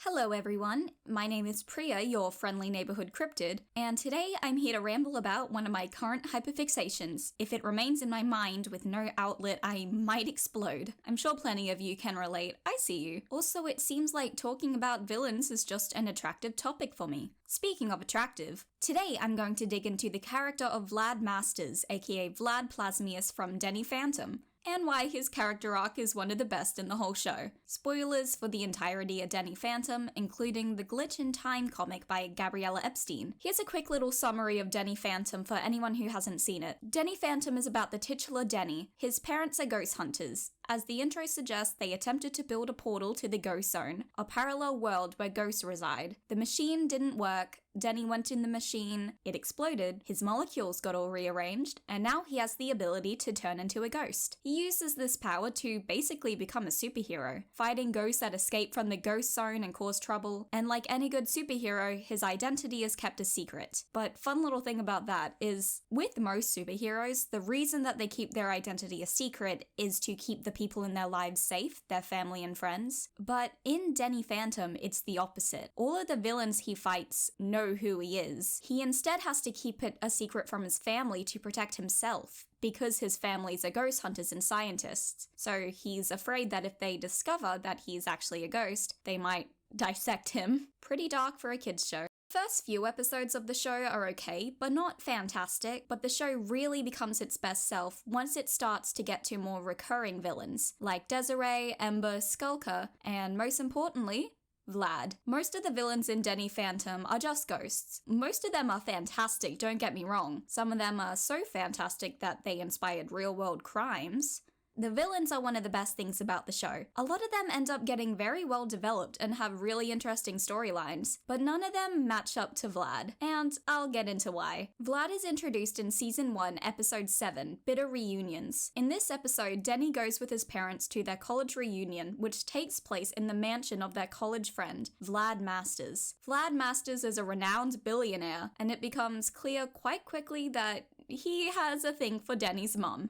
Hello everyone, my name is Priya, your friendly neighborhood cryptid, and today I'm here to ramble about one of my current hyperfixations. If it remains in my mind with no outlet, I might explode. I'm sure plenty of you can relate, I see you. Also, it seems like talking about villains is just an attractive topic for me. Speaking of attractive, today I'm going to dig into the character of Vlad Masters, aka Vlad Plasmius from Denny Phantom, and why his character arc is one of the best in the whole show. Spoilers for the entirety of Denny Phantom, including the Glitch in Time comic by Gabriella Epstein. Here's a quick little summary of Denny Phantom for anyone who hasn't seen it. Denny Phantom is about the titular Denny. His parents are ghost hunters. As the intro suggests, they attempted to build a portal to the Ghost Zone, a parallel world where ghosts reside. The machine didn't work, Denny went in the machine, it exploded, his molecules got all rearranged, and now he has the ability to turn into a ghost. He uses this power to basically become a superhero, fighting ghosts that escape from the Ghost Zone and cause trouble, and like any good superhero, his identity is kept a secret. But fun little thing about that is, with most superheroes, the reason that they keep their identity a secret is to keep the people in their lives safe, their family and friends. But in Denny Phantom, it's the opposite. All of the villains he fights know who he is. He instead has to keep it a secret from his family to protect himself, because his families are ghost hunters and scientists. So he's afraid that if they discover that he's actually a ghost, they might dissect him. Pretty dark for a kids show. First few episodes of the show are okay, but not fantastic, but the show really becomes its best self once it starts to get to more recurring villains, like Desiree, Ember, Skulker, and most importantly, Vlad. Most of the villains in Denny Phantom are just ghosts. Most of them are fantastic, don't get me wrong. Some of them are so fantastic that they inspired real-world crimes. The villains are one of the best things about the show. A lot of them end up getting very well developed and have really interesting storylines, but none of them match up to Vlad, and I'll get into why. Vlad is introduced in Season 1, Episode 7, Bitter Reunions. In this episode, Denny goes with his parents to their college reunion, which takes place in the mansion of their college friend, Vlad Masters. Vlad Masters is a renowned billionaire, and it becomes clear quite quickly that he has a thing for Denny's mum.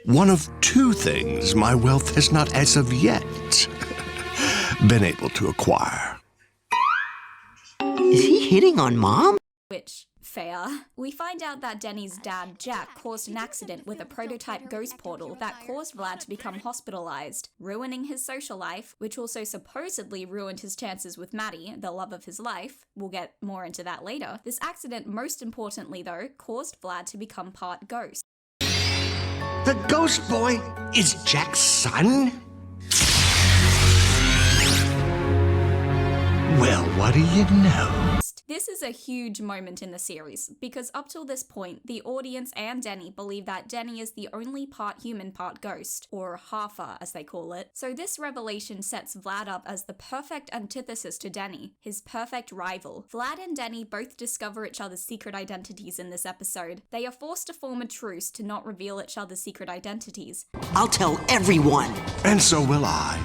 One of two things my wealth has not as of yet been able to acquire. Is he hitting on Mom? Which, fair. We find out that Denny's dad, Jack, caused an accident with a prototype ghost portal that caused Vlad to become hospitalized, ruining his social life, which also supposedly ruined his chances with Maddie, the love of his life. We'll get more into that later. This accident, most importantly though, caused Vlad to become part ghost. The ghost boy is Jack's son? Well, what do you know? This is a huge moment in the series, because up till this point, the audience and Denny believe that Denny is the only part human, part ghost, or halfer as they call it. So this revelation sets Vlad up as the perfect antithesis to Denny, his perfect rival. Vlad and Denny both discover each other's secret identities in this episode. They are forced to form a truce to not reveal each other's secret identities. I'll tell everyone. And so will I.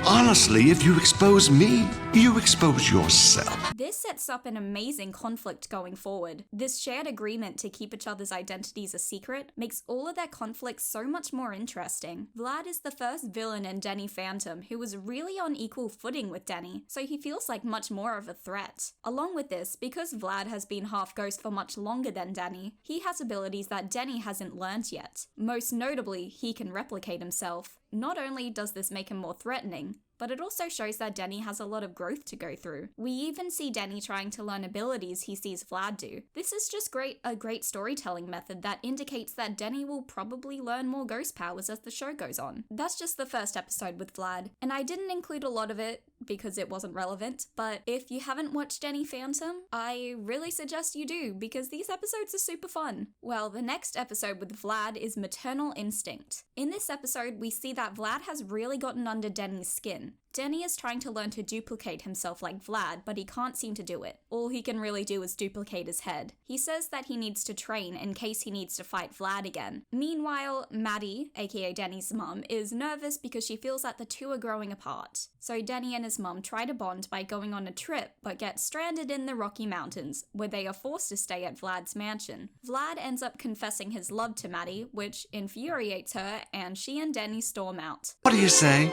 Honestly, if you expose me, you expose yourself. This sets up an amazing conflict going forward. This shared agreement to keep each other's identities a secret makes all of their conflicts so much more interesting. Vlad is the first villain in Denny Phantom who was really on equal footing with Denny, so he feels like much more of a threat. Along with this, because Vlad has been half ghost for much longer than Denny, he has abilities that Denny hasn't learned yet. Most notably, he can replicate himself. Not only does this make him more threatening, but it also shows that Denny has a lot of growth to go through. We even see Denny trying to learn abilities he sees Vlad do. This is just a great storytelling method that indicates that Denny will probably learn more ghost powers as the show goes on. That's just the first episode with Vlad, and I didn't include a lot of it because it wasn't relevant, but if you haven't watched Denny Phantom, I really suggest you do, because these episodes are super fun. Well, the next episode with Vlad is Maternal Instinct. In this episode, we see that Vlad has really gotten under Denny's skin. Denny is trying to learn to duplicate himself like Vlad, but he can't seem to do it. All he can really do is duplicate his head. He says that he needs to train in case he needs to fight Vlad again. Meanwhile, Maddie, aka Denny's mum, is nervous because she feels that the two are growing apart. So Denny and his mum try to bond by going on a trip, but get stranded in the Rocky Mountains, where they are forced to stay at Vlad's mansion. Vlad ends up confessing his love to Maddie, which infuriates her, and she and Denny storm out. What do you say?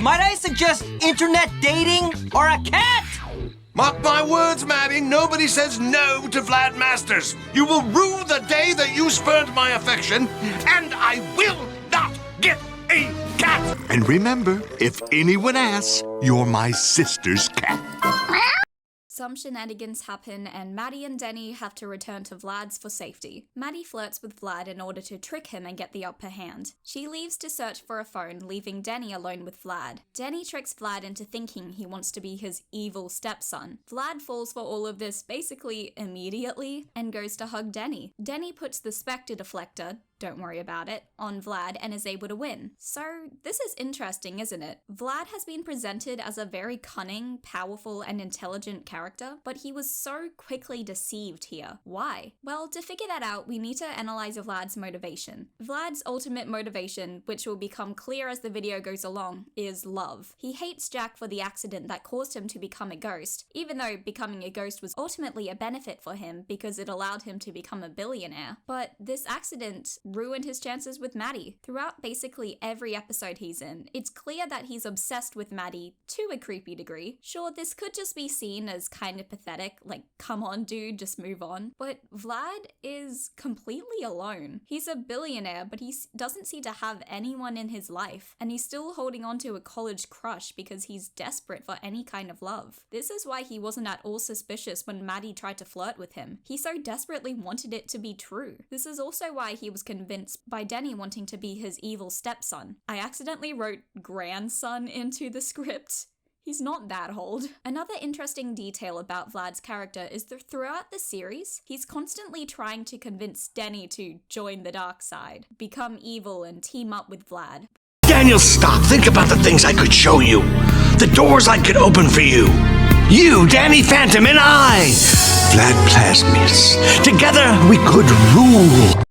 Might I suggest internet dating or a cat? Mark my words, Maddie, nobody says no to Vlad Masters. You will rue the day that you spurned my affection, and I will not get a cat. And remember, if anyone asks, you're my sister's cat. Some shenanigans happen and Maddie and Denny have to return to Vlad's for safety. Maddie flirts with Vlad in order to trick him and get the upper hand. She leaves to search for a phone, leaving Denny alone with Vlad. Denny tricks Vlad into thinking he wants to be his evil stepson. Vlad falls for all of this basically immediately and goes to hug Denny. Denny puts the Spectre deflector, don't worry about it, on Vlad and is able to win. So this is interesting, isn't it? Vlad has been presented as a very cunning, powerful, and intelligent character, but he was so quickly deceived here. Why? Well, to figure that out, we need to analyze Vlad's motivation. Vlad's ultimate motivation, which will become clear as the video goes along, is love. He hates Jack for the accident that caused him to become a ghost, even though becoming a ghost was ultimately a benefit for him because it allowed him to become a billionaire. But this accident ruined his chances with Maddie. Throughout basically every episode he's in, it's clear that he's obsessed with Maddie to a creepy degree. Sure, this could just be seen as kind of pathetic, like, come on dude, just move on. But Vlad is completely alone. He's a billionaire, but he doesn't seem to have anyone in his life, and he's still holding on to a college crush because he's desperate for any kind of love. This is why he wasn't at all suspicious when Maddie tried to flirt with him. He so desperately wanted it to be true. This is also why he was convinced by Denny wanting to be his evil stepson. I accidentally wrote grandson into the script. He's not that old. Another interesting detail about Vlad's character is that throughout the series, he's constantly trying to convince Denny to join the dark side, become evil, and team up with Vlad. Daniel, stop. Think about the things I could show you. The doors I could open for you. You, Danny Phantom, and I, Vlad Plasmius. Together, we could rule.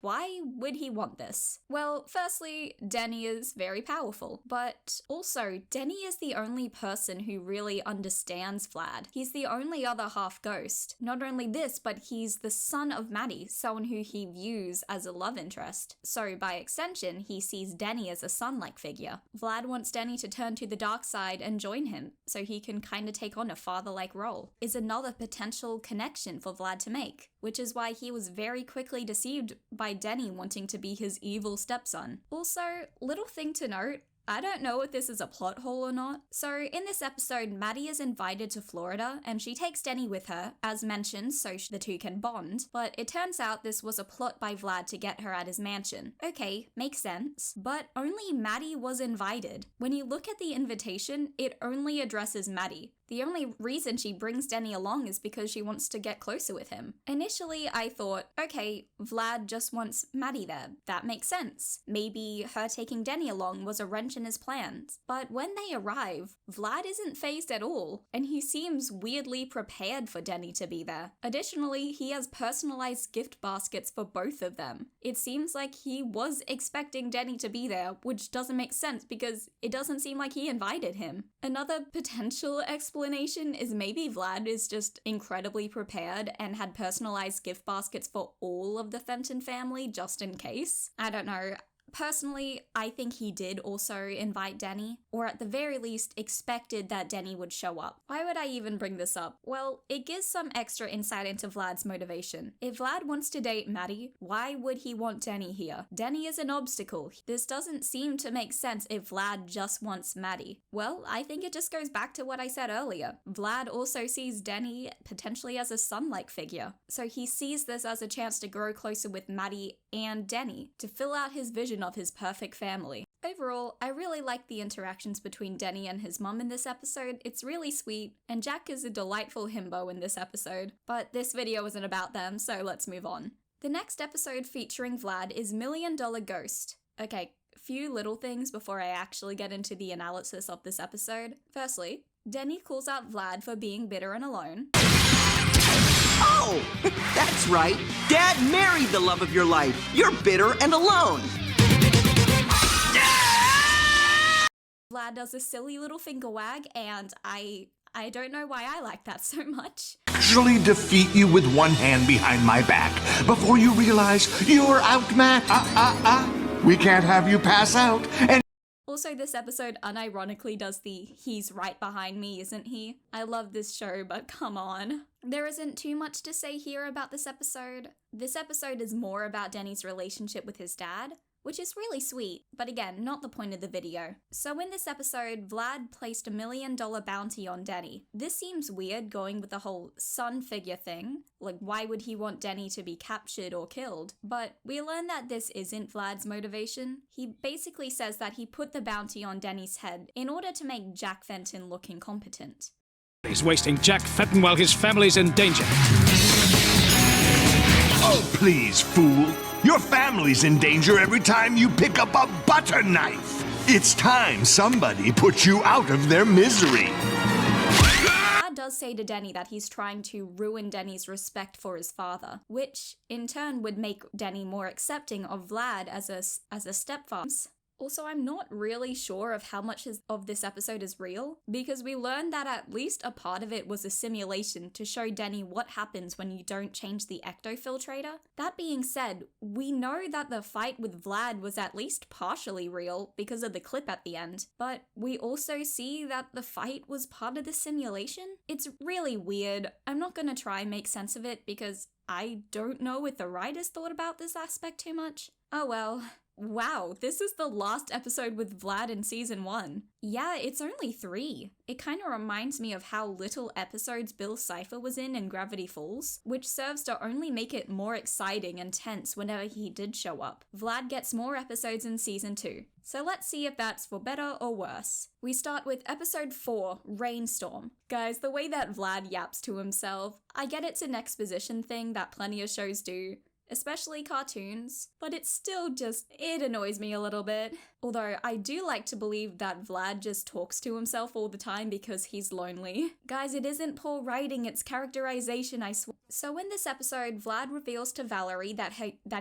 Why would he want this? Well, firstly, Denny is very powerful, but also, Denny is the only person who really understands Vlad. He's the only other half ghost. Not only this, but he's the son of Maddie, someone who he views as a love interest. So, by extension, he sees Denny as a son-like figure. Vlad wants Denny to turn to the dark side and join him, so he can kinda take on a father-like role. Is another potential connection for Vlad to make, which is why he was very quickly deceived by Denny wanting to be his evil stepson. Also, little thing to note, I don't know if this is a plot hole or not. So in this episode, Maddie is invited to Florida and she takes Denny with her, as mentioned, so the two can bond, but it turns out this was a plot by Vlad to get her at his mansion. Okay, makes sense, but only Maddie was invited. When you look at the invitation, it only addresses Maddie. The only reason she brings Denny along is because she wants to get closer with him. Initially, I thought, okay, Vlad just wants Maddie there. That makes sense. Maybe her taking Denny along was a wrench in his plans. But when they arrive, Vlad isn't fazed at all, and he seems weirdly prepared for Denny to be there. Additionally, he has personalized gift baskets for both of them. It seems like he was expecting Denny to be there, which doesn't make sense because it doesn't seem like he invited him. Another potential explanation is maybe Vlad is just incredibly prepared and had personalized gift baskets for all of the Fenton family just in case. I don't know. Personally, I think he did also invite Denny, or at the very least expected that Denny would show up. Why would I even bring this up? Well, it gives some extra insight into Vlad's motivation. If Vlad wants to date Maddie, why would he want Denny here? Denny is an obstacle. This doesn't seem to make sense if Vlad just wants Maddie. Well, I think it just goes back to what I said earlier. Vlad also sees Denny potentially as a son-like figure, so he sees this as a chance to grow closer with Maddie and Denny, to fill out his vision of his perfect family. Overall, I really like the interactions between Denny and his mum in this episode. It's really sweet, and Jack is a delightful himbo in this episode. But this video isn't about them, so let's move on. The next episode featuring Vlad is $1 Million Ghost. Okay, few little things before I actually get into the analysis of this episode. Firstly, Denny calls out Vlad for being bitter and alone. Oh, that's right. Dad married the love of your life. You're bitter and alone. Vlad does a silly little finger wag, and I don't know why I like that so much. Actually defeat you with one hand behind my back before you realize you're outmatched. We can't have you pass out. And Also, this episode unironically does the "he's right behind me, isn't he?" I love this show, but come on. There isn't too much to say here about this episode. This episode is more about Denny's relationship with his dad, which is really sweet, but again, not the point of the video. So in this episode, Vlad placed $1 million bounty on Denny. This seems weird going with the whole son figure thing, like why would he want Denny to be captured or killed? But we learn that this isn't Vlad's motivation. He basically says that he put the bounty on Denny's head in order to make Jack Fenton look incompetent. He's wasting Jack Fenton while his family's in danger. Oh, please, fool. Your family's in danger every time you pick up a butter knife. It's time somebody put you out of their misery. Vlad does say to Denny that he's trying to ruin Denny's respect for his father, which in turn would make Denny more accepting of Vlad as a stepfather. Also, I'm not really sure of how much of this episode is real, because we learned that at least a part of it was a simulation to show Denny what happens when you don't change the ectofiltrator. That being said, we know that the fight with Vlad was at least partially real because of the clip at the end, but we also see that the fight was part of the simulation. It's really weird. I'm not gonna try and make sense of it because I don't know if the writers thought about this aspect too much. Oh well. Wow, this is the last episode with Vlad in season 1. Yeah, it's only 3. It kind of reminds me of how little episodes Bill Cipher was in Gravity Falls, which serves to only make it more exciting and tense whenever he did show up. Vlad gets more episodes in season 2. So let's see if that's for better or worse. We start with episode 4, Rainstorm. Guys, the way that Vlad yaps to himself, I get it's an exposition thing that plenty of shows do, especially cartoons, but it's still it annoys me a little bit. Although I do like to believe that Vlad just talks to himself all the time because he's lonely. Guys, it isn't poor writing, it's characterization, I swear. So in this episode, Vlad reveals to Valerie that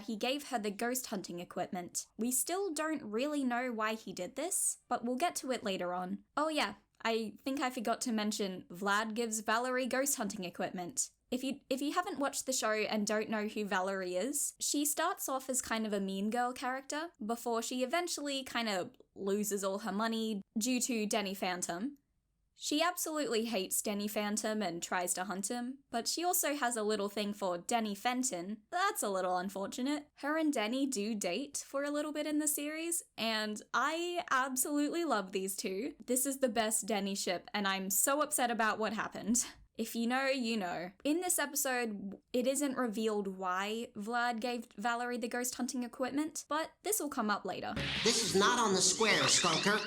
he gave her the ghost hunting equipment. We still don't really know why he did this, but we'll get to it later on. Oh yeah, I think I forgot to mention, Vlad gives Valerie ghost hunting equipment. If you haven't watched the show and don't know who Valerie is, she starts off as kind of a mean girl character before she eventually kind of loses all her money due to Denny Phantom. She absolutely hates Denny Phantom and tries to hunt him, but she also has a little thing for Denny Fenton. That's a little unfortunate. Her and Denny do date for a little bit in the series, and I absolutely love these two. This is the best Denny ship, and I'm so upset about what happened. If you know, you know. In this episode, it isn't revealed why Vlad gave Valerie the ghost hunting equipment, but this will come up later. This is not on the square, Skunker.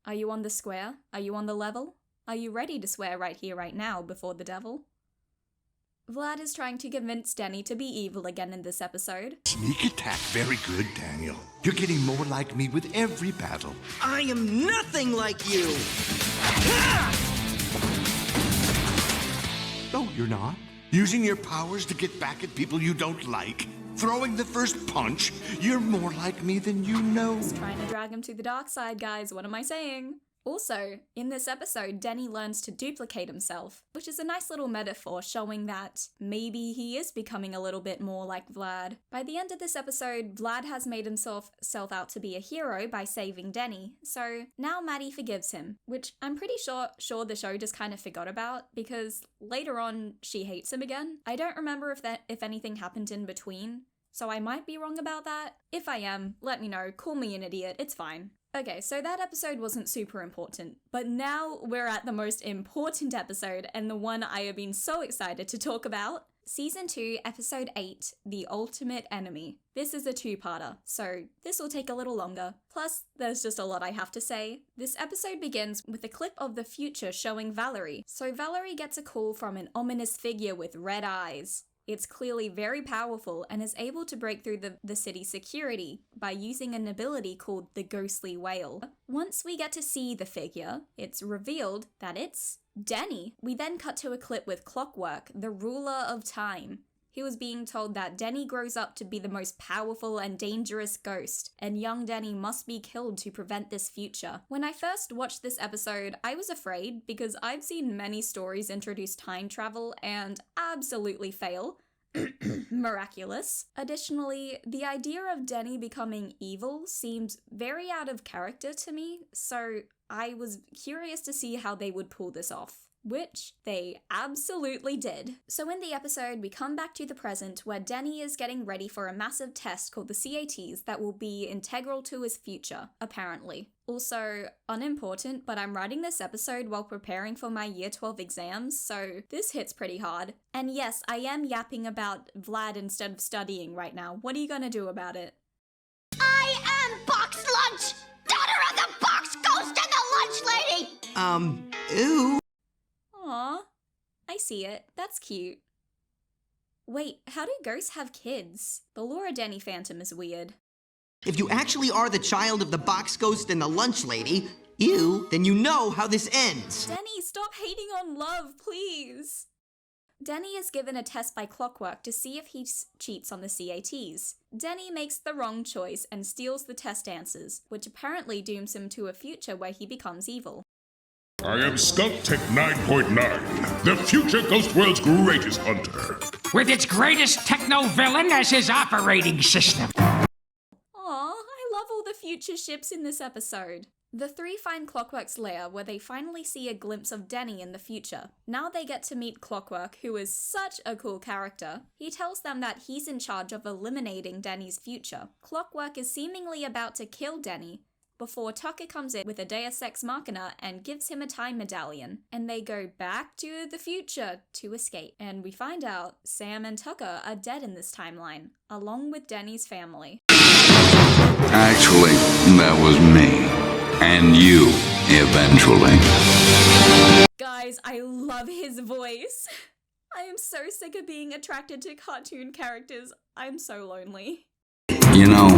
Are you on the square? Are you on the level? Are you ready to swear right here, right now, before the devil? Vlad is trying to convince Denny to be evil again in this episode. Sneak attack, very good, Daniel. You're getting more like me with every battle. I am nothing like you! No, you're not. Using your powers to get back at people you don't like. Throwing the first punch. You're more like me than you know. Just trying to drag him to the dark side, guys. What am I saying? Also, in this episode, Denny learns to duplicate himself, which is a nice little metaphor showing that maybe he is becoming a little bit more like Vlad. By the end of this episode, Vlad has made himself out to be a hero by saving Denny, so now Maddie forgives him, which I'm pretty sure the show just kind of forgot about, because later on she hates him again. I don't remember if anything happened in between, so I might be wrong about that. If I am, let me know, call me an idiot, it's fine. Okay, so that episode wasn't super important, but now we're at the most important episode and the one I have been so excited to talk about. Season 2, Episode 8, The Ultimate Enemy. This is a two-parter, so this will take a little longer. Plus, there's just a lot I have to say. This episode begins with a clip of the future showing Valerie. So Valerie gets a call from an ominous figure with red eyes. It's clearly very powerful and is able to break through the city's security by using an ability called the Ghostly Whale. Once we get to see the figure, it's revealed that it's Denny. We then cut to a clip with Clockwork, the ruler of time. He was being told that Denny grows up to be the most powerful and dangerous ghost, and young Denny must be killed to prevent this future. When I first watched this episode, I was afraid because I've seen many stories introduce time travel and absolutely fail. miraculous. Additionally, the idea of Denny becoming evil seems very out of character to me, so I was curious to see how they would pull this off. Which they absolutely did. So in the episode, we come back to the present where Denny is getting ready for a massive test called the CATs that will be integral to his future, apparently. Also, unimportant, but I'm writing this episode while preparing for my Year 12 exams, so this hits pretty hard. And yes, I am yapping about Vlad instead of studying right now. What are you gonna do about it? I am Box Lunch, daughter of the Box Ghost and the Lunch Lady! Ooh. Aw, I see it. That's cute. Wait, how do ghosts have kids? The Laura Denny phantom is weird. If you actually are the child of the box ghost and the lunch lady, then you know how this ends. Denny, stop hating on love, please! Denny is given a test by Clockwork to see if he cheats on the CATs. Denny makes the wrong choice and steals the test answers, which apparently dooms him to a future where he becomes evil. I am Skunk Tech 9.9, the future Ghost World's greatest hunter. With its greatest techno-villain as his operating system. Aw, I love all the future ships in this episode. The three find Clockwork's lair where they finally see a glimpse of Denny in the future. Now they get to meet Clockwork, who is such a cool character. He tells them that he's in charge of eliminating Denny's future. Clockwork is seemingly about to kill Denny, before Tucker comes in with a Deus Ex Machina and gives him a time medallion, and they go back to the future to escape. And we find out Sam and Tucker are dead in this timeline, along with Denny's family. Actually, that was me. And you, eventually. Guys, I love his voice. I am so sick of being attracted to cartoon characters. I'm so lonely. You know,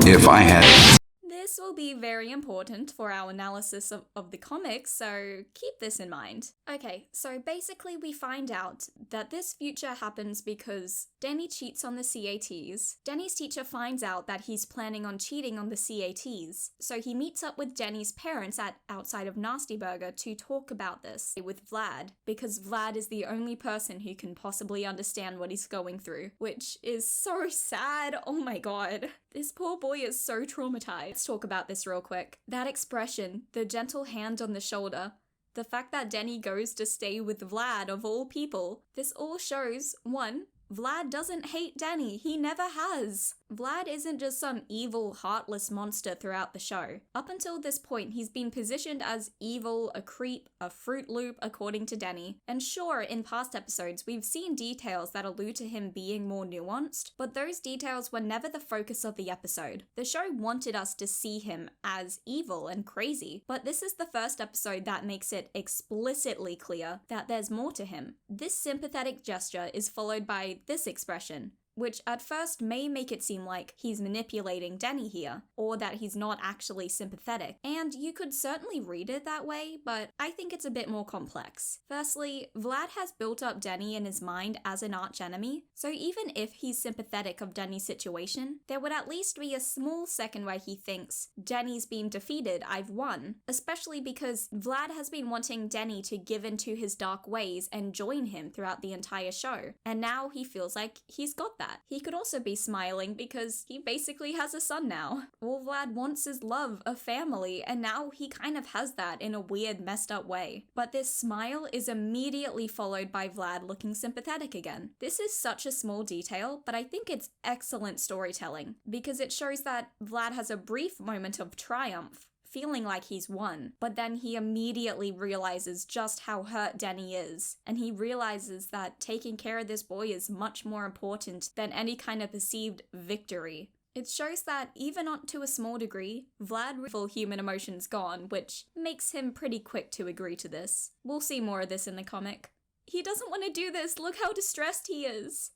if I had... This will be very important for our analysis of the comics, so keep this in mind. Okay, so basically we find out that this future happens because Denny cheats on the CATs. Denny's teacher finds out that he's planning on cheating on the CATs, so he meets up with Denny's parents outside of Nasty Burger to talk about this with Vlad, because Vlad is the only person who can possibly understand what he's going through, which is so sad. Oh my god. This poor boy is so traumatized. Let's talk about this real quick. That expression, the gentle hand on the shoulder, the fact that Denny goes to stay with Vlad of all people, this all shows, one, Vlad doesn't hate Denny. He never has. Vlad isn't just some evil, heartless monster throughout the show. Up until this point, he's been positioned as evil, a creep, a Fruit Loop, according to Denny. And sure, in past episodes, we've seen details that allude to him being more nuanced, but those details were never the focus of the episode. The show wanted us to see him as evil and crazy, but this is the first episode that makes it explicitly clear that there's more to him. This sympathetic gesture is followed by this expression, which at first may make it seem like he's manipulating Denny here, or that he's not actually sympathetic. And you could certainly read it that way, but I think it's a bit more complex. Firstly, Vlad has built up Denny in his mind as an archenemy, so even if he's sympathetic of Denny's situation, there would at least be a small second where he thinks, Denny's been defeated, I've won. Especially because Vlad has been wanting Denny to give into his dark ways and join him throughout the entire show, and now he feels like he's got that. He could also be smiling because he basically has a son now. All Vlad wants is love, a family, and now he kind of has that in a weird, messed up way. But this smile is immediately followed by Vlad looking sympathetic again. This is such a small detail, but I think it's excellent storytelling, because it shows that Vlad has a brief moment of triumph, feeling like he's won, but then he immediately realizes just how hurt Denny is, and he realizes that taking care of this boy is much more important than any kind of perceived victory. It shows that, even to a small degree, Vlad has full human emotions gone, which makes him pretty quick to agree to this. We'll see more of this in the comic. He doesn't want to do this, look how distressed he is!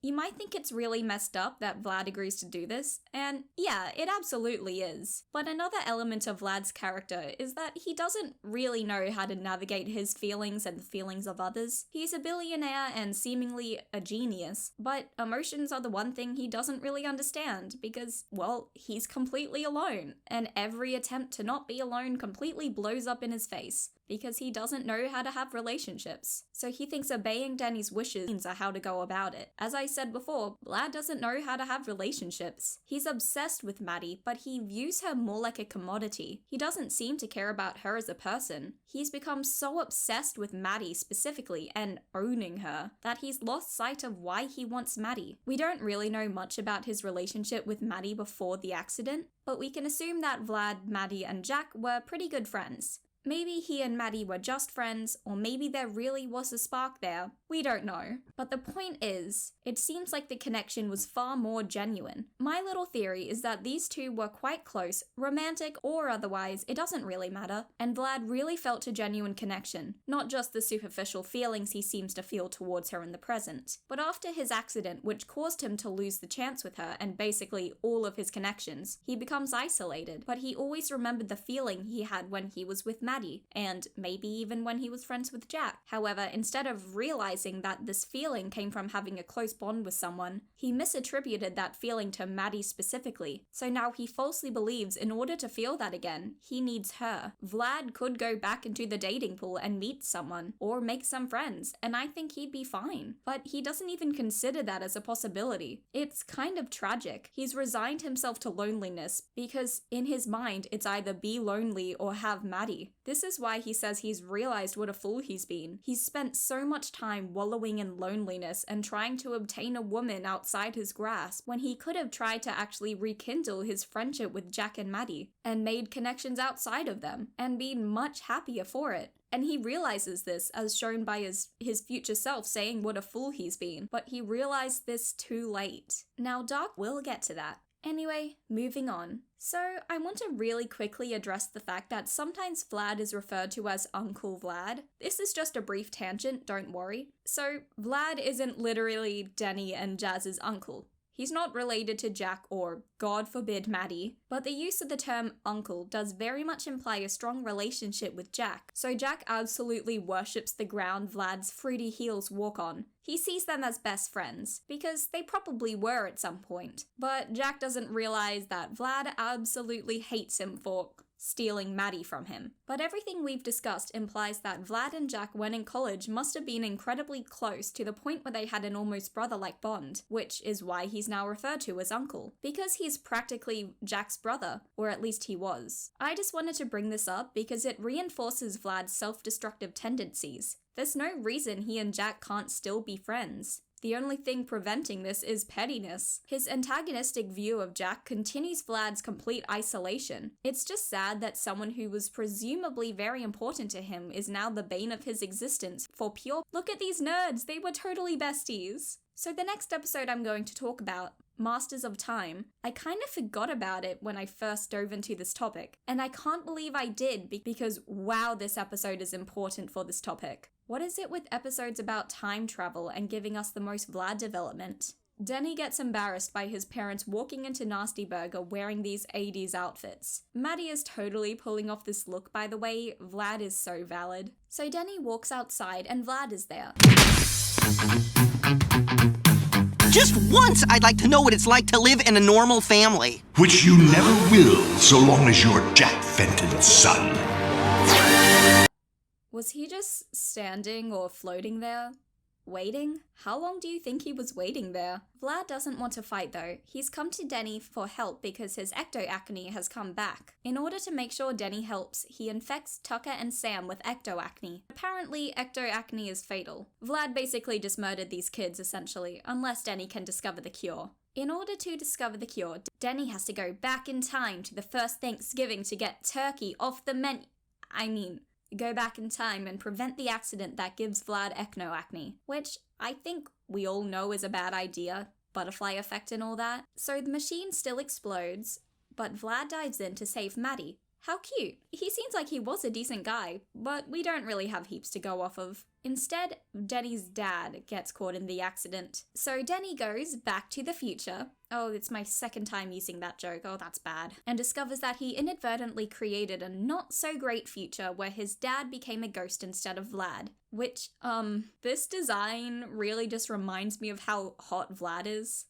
You might think it's really messed up that Vlad agrees to do this, and yeah, it absolutely is. But another element of Vlad's character is that he doesn't really know how to navigate his feelings and the feelings of others. He's a billionaire and seemingly a genius, but emotions are the one thing he doesn't really understand because, well, he's completely alone, and every attempt to not be alone completely blows up in his face. because he doesn't know how to have relationships. So he thinks obeying Danny's wishes are how to go about it. As I said before, Vlad doesn't know how to have relationships. He's obsessed with Maddie, but he views her more like a commodity. He doesn't seem to care about her as a person. He's become so obsessed with Maddie specifically and owning her that he's lost sight of why he wants Maddie. We don't really know much about his relationship with Maddie before the accident, but we can assume that Vlad, Maddie, and Jack were pretty good friends. Maybe he and Maddie were just friends, or maybe there really was a spark there. We don't know. But the point is, it seems like the connection was far more genuine. My little theory is that these two were quite close, romantic or otherwise, it doesn't really matter, and Vlad really felt a genuine connection, not just the superficial feelings he seems to feel towards her in the present. But after his accident, which caused him to lose the chance with her and basically all of his connections, he becomes isolated, but he always remembered the feeling he had when he was with Maddie, and maybe even when he was friends with Jack. However, instead of realizing that this feeling came from having a close bond with someone, he misattributed that feeling to Maddie specifically. So now he falsely believes in order to feel that again, he needs her. Vlad could go back into the dating pool and meet someone, or make some friends, and I think he'd be fine. But he doesn't even consider that as a possibility. It's kind of tragic. He's resigned himself to loneliness because in his mind, it's either be lonely or have Maddie. This is why he says he's realized what a fool he's been. He's spent so much time wallowing in loneliness and trying to obtain a woman outside his grasp when he could have tried to actually rekindle his friendship with Jack and Maddie and made connections outside of them and been much happier for it. And he realizes this, as shown by his future self saying what a fool he's been, but he realized this too late. Now, Doc will get to that. Anyway, moving on. So, I want to really quickly address the fact that sometimes Vlad is referred to as Uncle Vlad. This is just a brief tangent, don't worry. So, Vlad isn't literally Denny and Jazz's uncle. He's not related to Jack or, God forbid, Maddie, but the use of the term uncle does very much imply a strong relationship with Jack. So Jack absolutely worships the ground Vlad's fruity heels walk on. He sees them as best friends, because they probably were at some point. But Jack doesn't realize that Vlad absolutely hates him for stealing Maddie from him. But everything we've discussed implies that Vlad and Jack, when in college, must have been incredibly close to the point where they had an almost brother-like bond, which is why he's now referred to as uncle, because he's practically Jack's brother, or at least he was. I just wanted to bring this up because it reinforces Vlad's self-destructive tendencies. There's no reason he and Jack can't still be friends. The only thing preventing this is pettiness. His antagonistic view of Jack continues Vlad's complete isolation. It's just sad that someone who was presumably very important to him is now the bane of his existence for pure, look at these nerds, they were totally besties. So the next episode I'm going to talk about, Masters of Time, I kind of forgot about it when I first dove into this topic, and I can't believe I did because wow, this episode is important for this topic. What is it with episodes about time travel and giving us the most Vlad development? Denny gets embarrassed by his parents walking into Nasty Burger wearing these 80s outfits. Maddie is totally pulling off this look, by the way. Vlad is so valid. So Denny walks outside and Vlad is there. Just once, I'd like to know what it's like to live in a normal family. Which you never will, so long as you're Jack Fenton's son. Was he just standing or floating there? Waiting? How long do you think he was waiting there? Vlad doesn't want to fight though. He's come to Denny for help because his ectoacne has come back. In order to make sure Denny helps, he infects Tucker and Sam with ectoacne. Apparently, ectoacne is fatal. Vlad basically just murdered these kids essentially, unless Denny can discover the cure. In order to discover the cure, Denny has to go back in time to the first Thanksgiving to get turkey off the menu. Go back in time and prevent the accident that gives Vlad ectoacne, which I think we all know is a bad idea, butterfly effect and all that. So the machine still explodes, but Vlad dives in to save Maddie. How cute. He seems like he was a decent guy, but we don't really have heaps to go off of. Instead, Denny's dad gets caught in the accident. So Denny goes back to the future. Oh, it's my second time using that joke. Oh, that's bad. And discovers that he inadvertently created a not so great future where his dad became a ghost instead of Vlad. Which, this design really just reminds me of how hot Vlad is.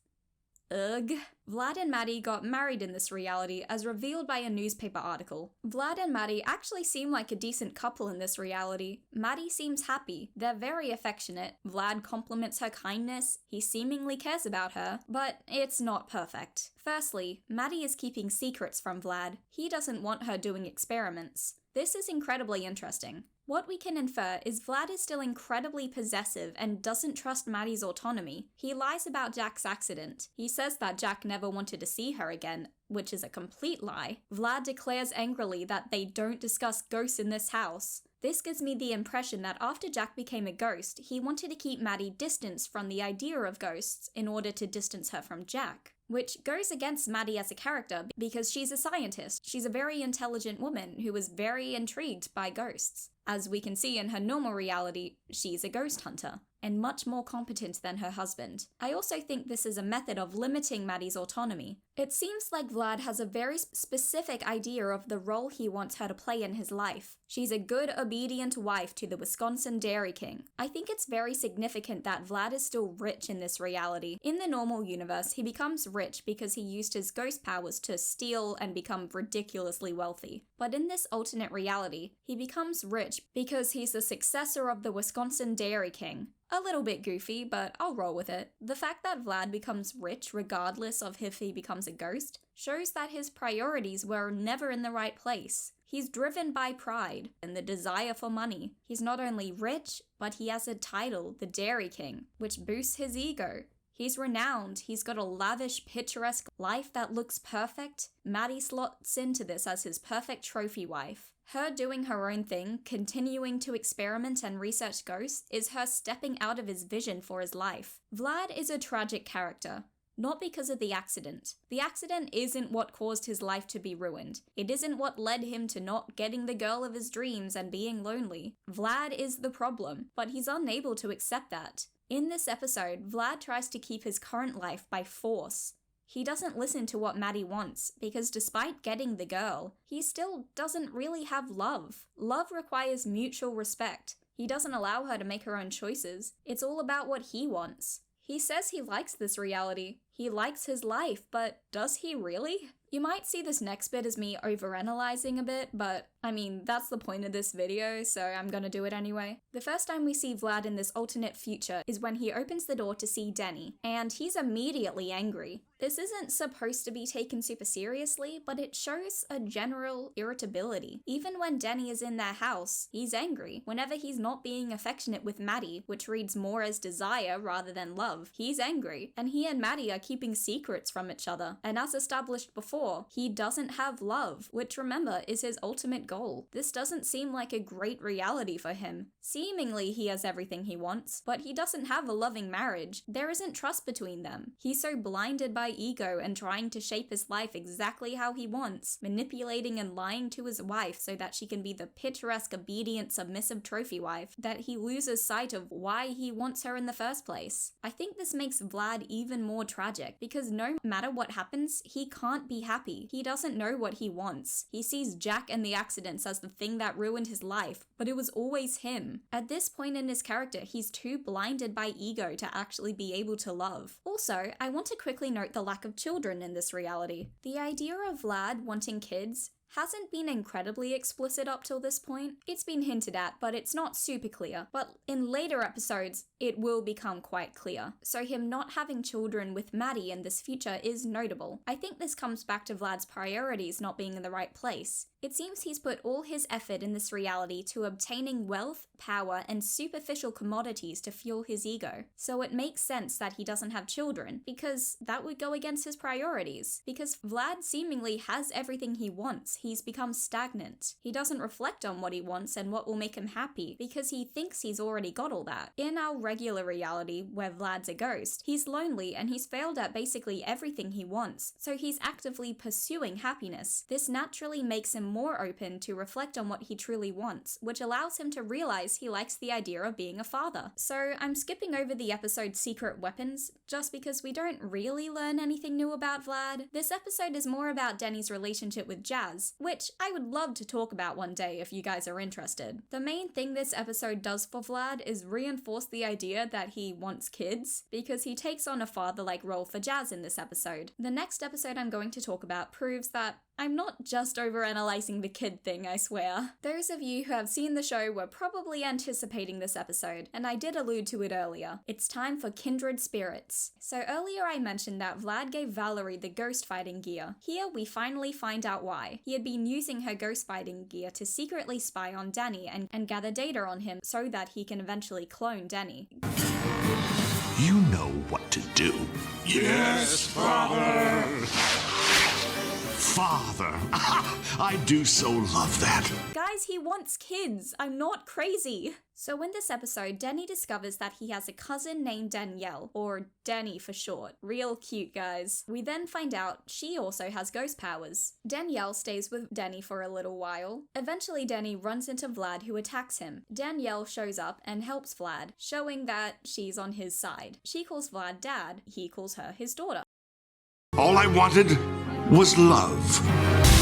Ugh. Vlad and Maddie got married in this reality as revealed by a newspaper article. Vlad and Maddie actually seem like a decent couple in this reality. Maddie seems happy. They're very affectionate. Vlad compliments her kindness. He seemingly cares about her, but it's not perfect. Firstly, Maddie is keeping secrets from Vlad. He doesn't want her doing experiments. This is incredibly interesting. What we can infer is Vlad is still incredibly possessive and doesn't trust Maddie's autonomy. He lies about Jack's accident. He says that Jack never wanted to see her again, which is a complete lie. Vlad declares angrily that they don't discuss ghosts in this house. This gives me the impression that after Jack became a ghost, he wanted to keep Maddie distanced from the idea of ghosts in order to distance her from Jack. Which goes against Maddie as a character because she's a scientist. She's a very intelligent woman who was very intrigued by ghosts. As we can see in her normal reality, she's a ghost hunter, and much more competent than her husband. I also think this is a method of limiting Maddie's autonomy. It seems like Vlad has a very specific idea of the role he wants her to play in his life. She's a good, obedient wife to the Wisconsin Dairy King. I think it's very significant that Vlad is still rich in this reality. In the normal universe, he becomes rich because he used his ghost powers to steal and become ridiculously wealthy. But in this alternate reality, he becomes rich because he's the successor of the Wisconsin Dairy King. A little bit goofy, but I'll roll with it. The fact that Vlad becomes rich regardless of if he becomes a ghost shows that his priorities were never in the right place. He's driven by pride and the desire for money. He's not only rich, but he has a title, the Dairy King, which boosts his ego. He's renowned, he's got a lavish, picturesque life that looks perfect. Maddie slots into this as his perfect trophy wife. Her doing her own thing, continuing to experiment and research ghosts, is her stepping out of his vision for his life. Vlad is a tragic character. Not because of the accident. The accident isn't what caused his life to be ruined. It isn't what led him to not getting the girl of his dreams and being lonely. Vlad is the problem, but he's unable to accept that. In this episode, Vlad tries to keep his current life by force. He doesn't listen to what Maddie wants, because despite getting the girl, he still doesn't really have love. Love requires mutual respect. He doesn't allow her to make her own choices. It's all about what he wants. He says he likes this reality. He likes his life, but does he really? You might see this next bit as me overanalyzing a bit, but I mean, that's the point of this video, so I'm gonna do it anyway. The first time we see Vlad in this alternate future is when he opens the door to see Denny, and he's immediately angry. This isn't supposed to be taken super seriously, but it shows a general irritability. Even when Denny is in their house, he's angry. Whenever he's not being affectionate with Maddie, which reads more as desire rather than love, he's angry. And he and Maddie are keeping secrets from each other. And as established before, he doesn't have love, which remember is his ultimate goal. This doesn't seem like a great reality for him. Seemingly he has everything he wants, but he doesn't have a loving marriage. There isn't trust between them. He's so blinded by ego and trying to shape his life exactly how he wants, manipulating and lying to his wife so that she can be the picturesque, obedient, submissive trophy wife, that he loses sight of why he wants her in the first place. I think this makes Vlad even more tragic, because no matter what happens, he can't be happy. He doesn't know what he wants. He sees Jack and the accidents as the thing that ruined his life, but it was always him. At this point in his character, he's too blinded by ego to actually be able to love. Also, I want to quickly note the lack of children in this reality. The idea of Vlad wanting kids hasn't been incredibly explicit up till this point. It's been hinted at, but it's not super clear. But in later episodes, it will become quite clear. So him not having children with Maddie in this future is notable. I think this comes back to Vlad's priorities not being in the right place. It seems he's put all his effort in this reality to obtaining wealth, power, and superficial commodities to fuel his ego. So it makes sense that he doesn't have children, because that would go against his priorities. Because Vlad seemingly has everything he wants. He's become stagnant. He doesn't reflect on what he wants and what will make him happy, because he thinks he's already got all that. In our regular reality, where Vlad's a ghost, he's lonely and he's failed at basically everything he wants, so he's actively pursuing happiness. This naturally makes him more open to reflect on what he truly wants, which allows him to realize he likes the idea of being a father. So I'm skipping over the episode Secret Weapons, just because we don't really learn anything new about Vlad. This episode is more about Denny's relationship with Jazz, kids, which I would love to talk about one day if you guys are interested. The main thing this episode does for Vlad is reinforce the idea that he wants kids, because he takes on a father-like role for Jazz in this episode. The next episode I'm going to talk about proves that I'm not just overanalyzing the kid thing, I swear. Those of you who have seen the show were probably anticipating this episode, and I did allude to it earlier. It's time for Kindred Spirits. So earlier I mentioned that Vlad gave Valerie the ghost fighting gear. Here we finally find out why. He had been using her ghost fighting gear to secretly spy on Danny and gather data on him so that he can eventually clone Danny. You know what to do. Yes, Father! Father! I do so love that. Guys, he wants kids. I'm not crazy. So in this episode, Danny discovers that he has a cousin named Danielle, or Danny for short. Real cute, guys. We then find out she also has ghost powers. Danielle stays with Danny for a little while. Eventually, Danny runs into Vlad, who attacks him. Danielle shows up and helps Vlad, showing that she's on his side. She calls Vlad Dad. He calls her his daughter. All I wanted was love.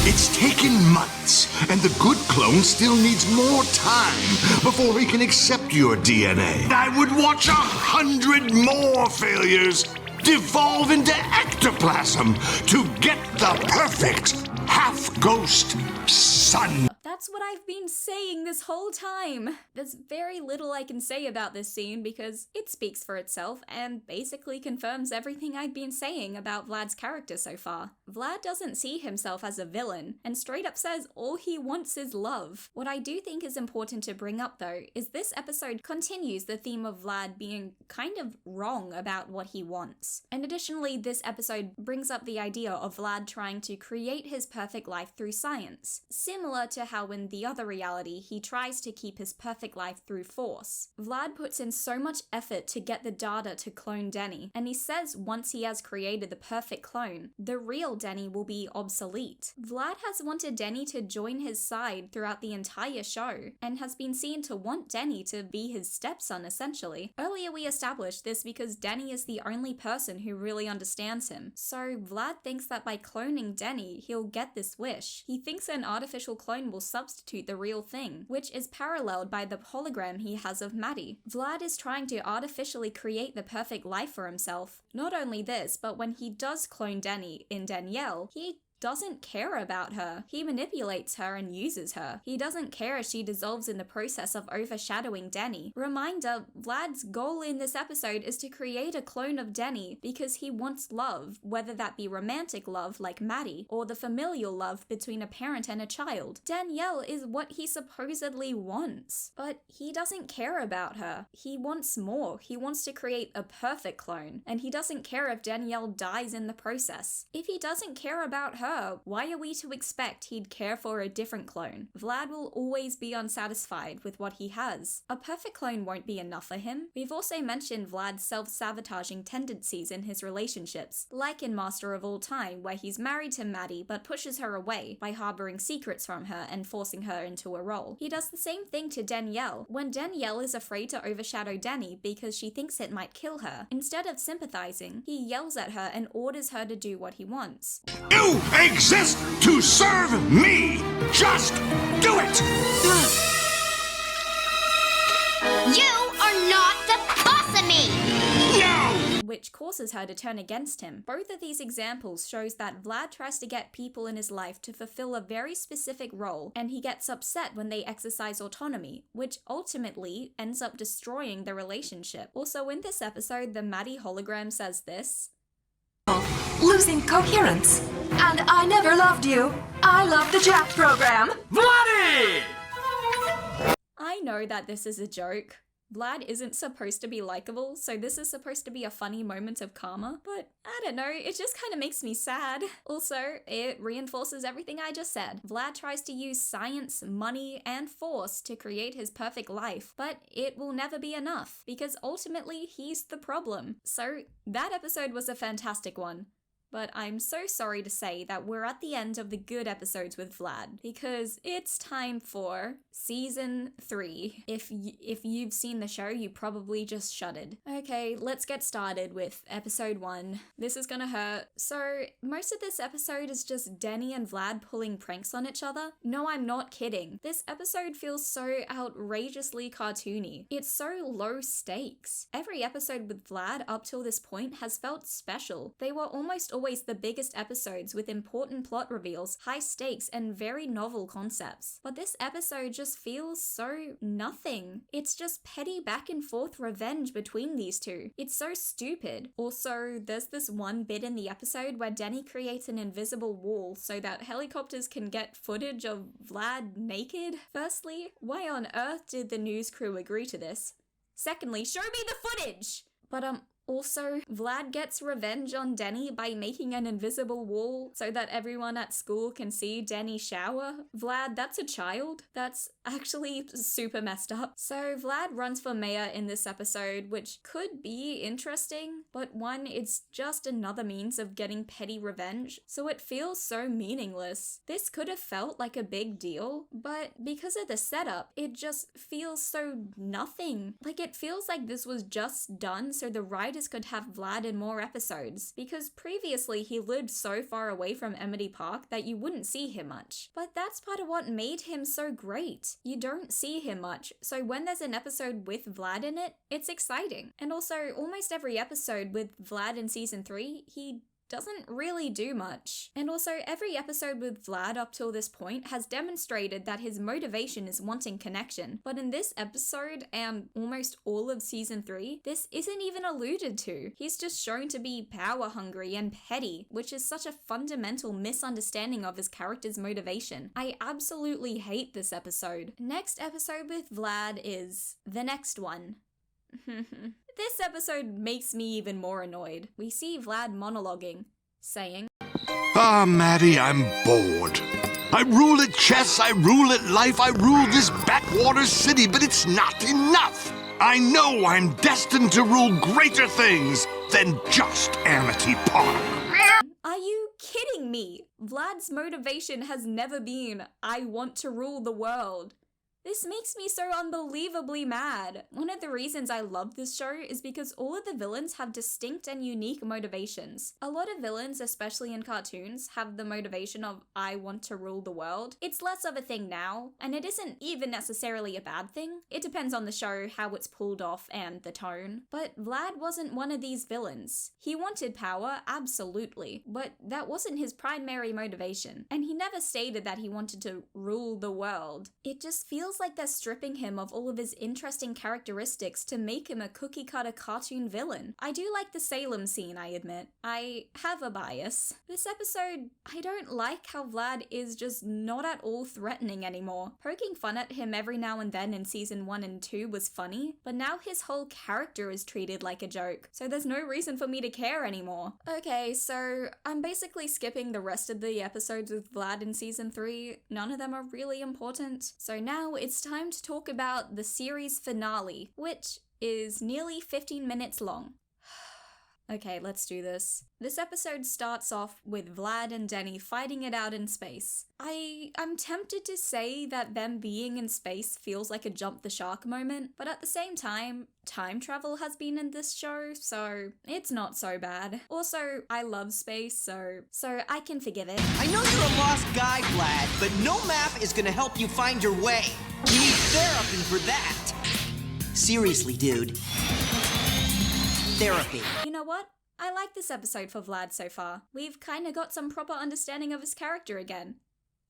It's taken months, and the good clone still needs more time before he can accept your DNA. I would watch 100 more failures devolve into ectoplasm to get the perfect half-ghost son. That's what I've been saying this whole time. There's very little I can say about this scene because it speaks for itself and basically confirms everything I've been saying about Vlad's character so far. Vlad doesn't see himself as a villain and straight up says all he wants is love. What I do think is important to bring up though is this episode continues the theme of Vlad being kind of wrong about what he wants. And additionally, this episode brings up the idea of Vlad trying to create his perfect life through science, similar to how in the other reality he tries to keep his perfect life through force. Vlad puts in so much effort to get the data to clone Danny, and he says once he has created the perfect clone, the real Danny will be obsolete. Vlad has wanted Danny to join his side throughout the entire show, and has been seen to want Danny to be his stepson essentially. Earlier we established this because Danny is the only person who really understands him, so Vlad thinks that by cloning Danny, he'll get this wish. He thinks an artificial clone will substitute the real thing, which is paralleled by the hologram he has of Maddie. Vlad is trying to artificially create the perfect life for himself. Not only this, but when he does clone Danny in Danielle, he doesn't care about her. He manipulates her and uses her. He doesn't care if she dissolves in the process of overshadowing Danny. Reminder, Vlad's goal in this episode is to create a clone of Danny because he wants love, whether that be romantic love like Maddie, or the familial love between a parent and a child. Danielle is what he supposedly wants, but he doesn't care about her. He wants more. He wants to create a perfect clone, and he doesn't care if Danielle dies in the process. If he doesn't care about her, why are we to expect he'd care for a different clone? Vlad will always be unsatisfied with what he has. A perfect clone won't be enough for him. We've also mentioned Vlad's self-sabotaging tendencies in his relationships, like in Master of All Time, where he's married to Maddie but pushes her away by harboring secrets from her and forcing her into a role. He does the same thing to Danielle, when Danielle is afraid to overshadow Danny because she thinks it might kill her. Instead of sympathizing, he yells at her and orders her to do what he wants. You exist to serve me! Just do it! You are not the boss of me! No! Which causes her to turn against him. Both of these examples shows that Vlad tries to get people in his life to fulfill a very specific role, and he gets upset when they exercise autonomy, which ultimately ends up destroying the relationship. Also in this episode, the Maddie hologram says this: losing coherence. And I never loved you. I loved the Jack program. Vlad! I know that this is a joke. Vlad isn't supposed to be likable, so this is supposed to be a funny moment of karma, but I don't know, it just kind of makes me sad. Also, it reinforces everything I just said. Vlad tries to use science, money, and force to create his perfect life, but it will never be enough, because ultimately he's the problem. So, that episode was a fantastic one. But I'm so sorry to say that we're at the end of the good episodes with Vlad, because it's time for Season 3. If you've seen the show, you probably just shuddered. Okay, let's get started with episode 1. This is gonna hurt. So, most of this episode is just Denny and Vlad pulling pranks on each other. No, I'm not kidding. This episode feels so outrageously cartoony. It's so low stakes. Every episode with Vlad up till this point has felt special. They were almost always the biggest episodes with important plot reveals, high stakes, and very novel concepts. But this episode just feels so nothing. It's just petty back and forth revenge between these two. It's so stupid. Also, there's this one bit in the episode where Denny creates an invisible wall so that helicopters can get footage of Vlad naked. Firstly, why on earth did the news crew agree to this? Secondly, show me the footage! But also, Vlad gets revenge on Denny by making an invisible wall so that everyone at school can see Denny shower. Vlad, that's a child. That's actually super messed up. So Vlad runs for mayor in this episode, which could be interesting, but one, it's just another means of getting petty revenge, so it feels so meaningless. This could have felt like a big deal, but because of the setup, it just feels so nothing. Like, it feels like this was just done so the writers could have Vlad in more episodes, because previously he lived so far away from Emmity Park that you wouldn't see him much. But that's part of what made him so great. You don't see him much, so when there's an episode with Vlad in it, it's exciting. And also, almost every episode with Vlad in Season 3, he doesn't really do much. And also, every episode with Vlad up till this point has demonstrated that his motivation is wanting connection. But in this episode, and almost all of Season 3, this isn't even alluded to. He's just shown to be power hungry and petty, which is such a fundamental misunderstanding of his character's motivation. I absolutely hate this episode. Next episode with Vlad is the next one. This episode makes me even more annoyed. We see Vlad monologuing, saying, Ah, Maddie, I'm bored. I rule at chess, I rule at life, I rule this backwater city, but it's not enough. I know I'm destined to rule greater things than just Amity Park. Are you kidding me? Vlad's motivation has never been, I want to rule the world. This makes me so unbelievably mad. One of the reasons I love this show is because all of the villains have distinct and unique motivations. A lot of villains, especially in cartoons, have the motivation of I want to rule the world. It's less of a thing now, and it isn't even necessarily a bad thing. It depends on the show, how it's pulled off, and the tone. But Vlad wasn't one of these villains. He wanted power, absolutely, but that wasn't his primary motivation. And he never stated that he wanted to rule the world. It just feels like they're stripping him of all of his interesting characteristics to make him a cookie-cutter cartoon villain. I do like the Salem scene, I admit. I have a bias. This episode, I don't like how Vlad is just not at all threatening anymore. Poking fun at him every now and then in Season 1 and 2 was funny, but now his whole character is treated like a joke, so there's no reason for me to care anymore. Okay, so I'm basically skipping the rest of the episodes with Vlad in Season 3. None of them are really important. So now it's time to talk about the series finale, which is nearly 15 minutes long. Okay, let's do this. This episode starts off with Vlad and Denny fighting it out in space. I'm tempted to say that them being in space feels like a jump the shark moment, but at the same time, time travel has been in this show, so it's not so bad. Also, I love space, so I can forgive it. I know you're a lost guy, Vlad, but no map is gonna help you find your way. You need therapy for that. Seriously, dude. Therapy. You know what? I like this episode for Vlad so far. We've kinda got some proper understanding of his character again.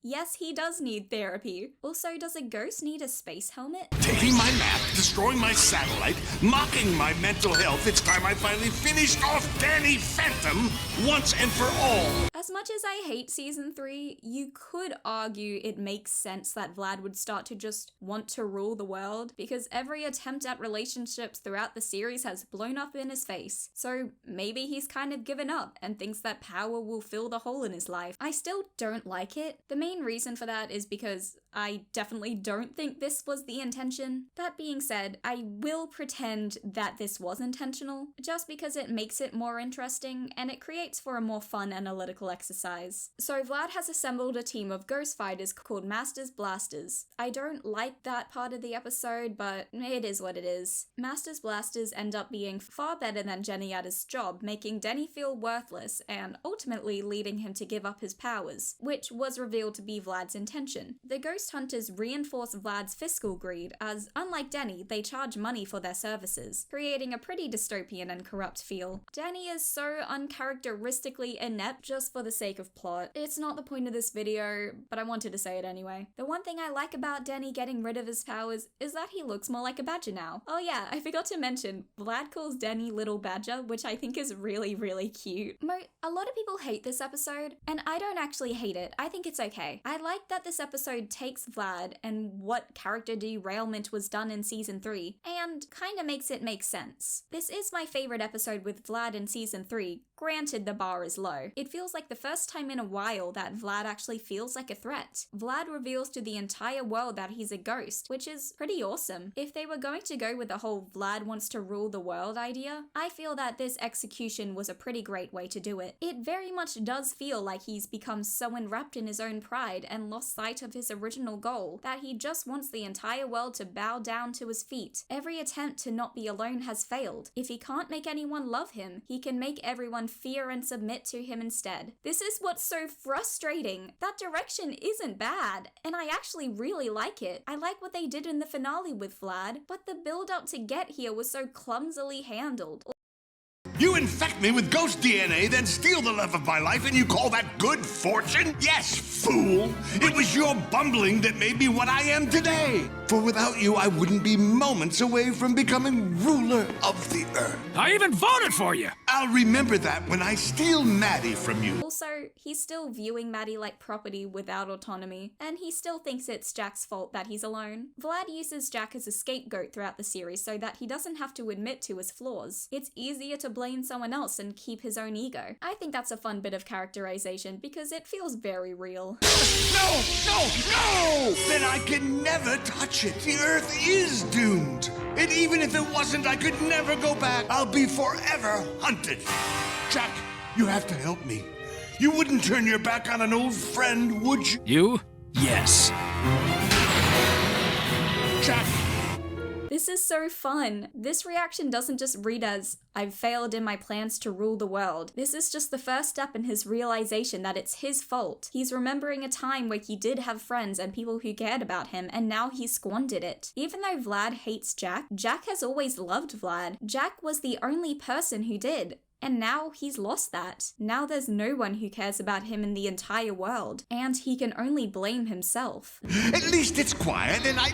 Yes, he does need therapy. Also, does a ghost need a space helmet? Taking my map, destroying my satellite, mocking my mental health. It's time I finally finished off Danny Phantom once and for all. As much as I hate Season 3, you could argue it makes sense that Vlad would start to just want to rule the world, because every attempt at relationships throughout the series has blown up in his face. So maybe he's kind of given up and thinks that power will fill the hole in his life. I still don't like it. The main reason for that is because I definitely don't think this was the intention. That being said, I will pretend that this was intentional, just because it makes it more interesting and it creates for a more fun analytical exercise. So Vlad has assembled a team of ghost fighters called Masters Blasters. I don't like that part of the episode, but it is what it is. Masters Blasters end up being far better than Jenny at his job, making Denny feel worthless and ultimately leading him to give up his powers, which was revealed to be Vlad's intention. The ghost hunters reinforce Vlad's fiscal greed, as unlike Denny, they charge money for their services, creating a pretty dystopian and corrupt feel. Denny is so uncharacteristically inept just for the sake of plot. It's not the point of this video, but I wanted to say it anyway. The one thing I like about Denny getting rid of his powers is that he looks more like a badger now. Oh yeah, I forgot to mention, Vlad calls Denny Little Badger, which I think is really, really cute. A lot of people hate this episode, and I don't actually hate it. I think it's okay. I like that this episode takes Vlad and what character derailment was done in season 3, and kinda makes it make sense. This is my favorite episode with Vlad in season 3, granted the bar is low. It feels like the first time in a while that Vlad actually feels like a threat. Vlad reveals to the entire world that he's a ghost, which is pretty awesome. If they were going to go with the whole Vlad wants to rule the world idea, I feel that this execution was a pretty great way to do it. It very much does feel like he's become so enwrapped in his own pride and lost sight of his original goal that he just wants the entire world to bow down to his feet. Every attempt to not be alone has failed. If he can't make anyone love him, he can make everyone fear and submit to him instead. This is what's so frustrating. That direction isn't bad, and I actually really like it. I like what they did in the finale with Vlad, but the build up to get here was so clumsily handled. You infect me with ghost DNA, then steal the love of my life, and you call that good fortune? Yes, fool! It was your bumbling that made me what I am today. For without you, I wouldn't be moments away from becoming ruler of the earth. I even voted for you! I'll remember that when I steal Maddie from you. Also, he's still viewing Maddie like property without autonomy, and he still thinks it's Jack's fault that he's alone. Vlad uses Jack as a scapegoat throughout the series so that he doesn't have to admit to his flaws. It's easier to blame someone else and keep his own ego. I think that's a fun bit of characterization because it feels very real. No! Then I can never touch it. The Earth is doomed. And even if it wasn't, I could never go back. I'll be forever hunted. Jack, you have to help me. You wouldn't turn your back on an old friend, would you? You? Yes. Jack! This is so fun. This reaction doesn't just read as, I've failed in my plans to rule the world. This is just the first step in his realization that it's his fault. He's remembering a time where he did have friends and people who cared about him, and now he's squandered it. Even though Vlad hates Jack, Jack has always loved Vlad. Jack was the only person who did. And now he's lost that. Now there's no one who cares about him in the entire world, and he can only blame himself. At least it's quiet and I...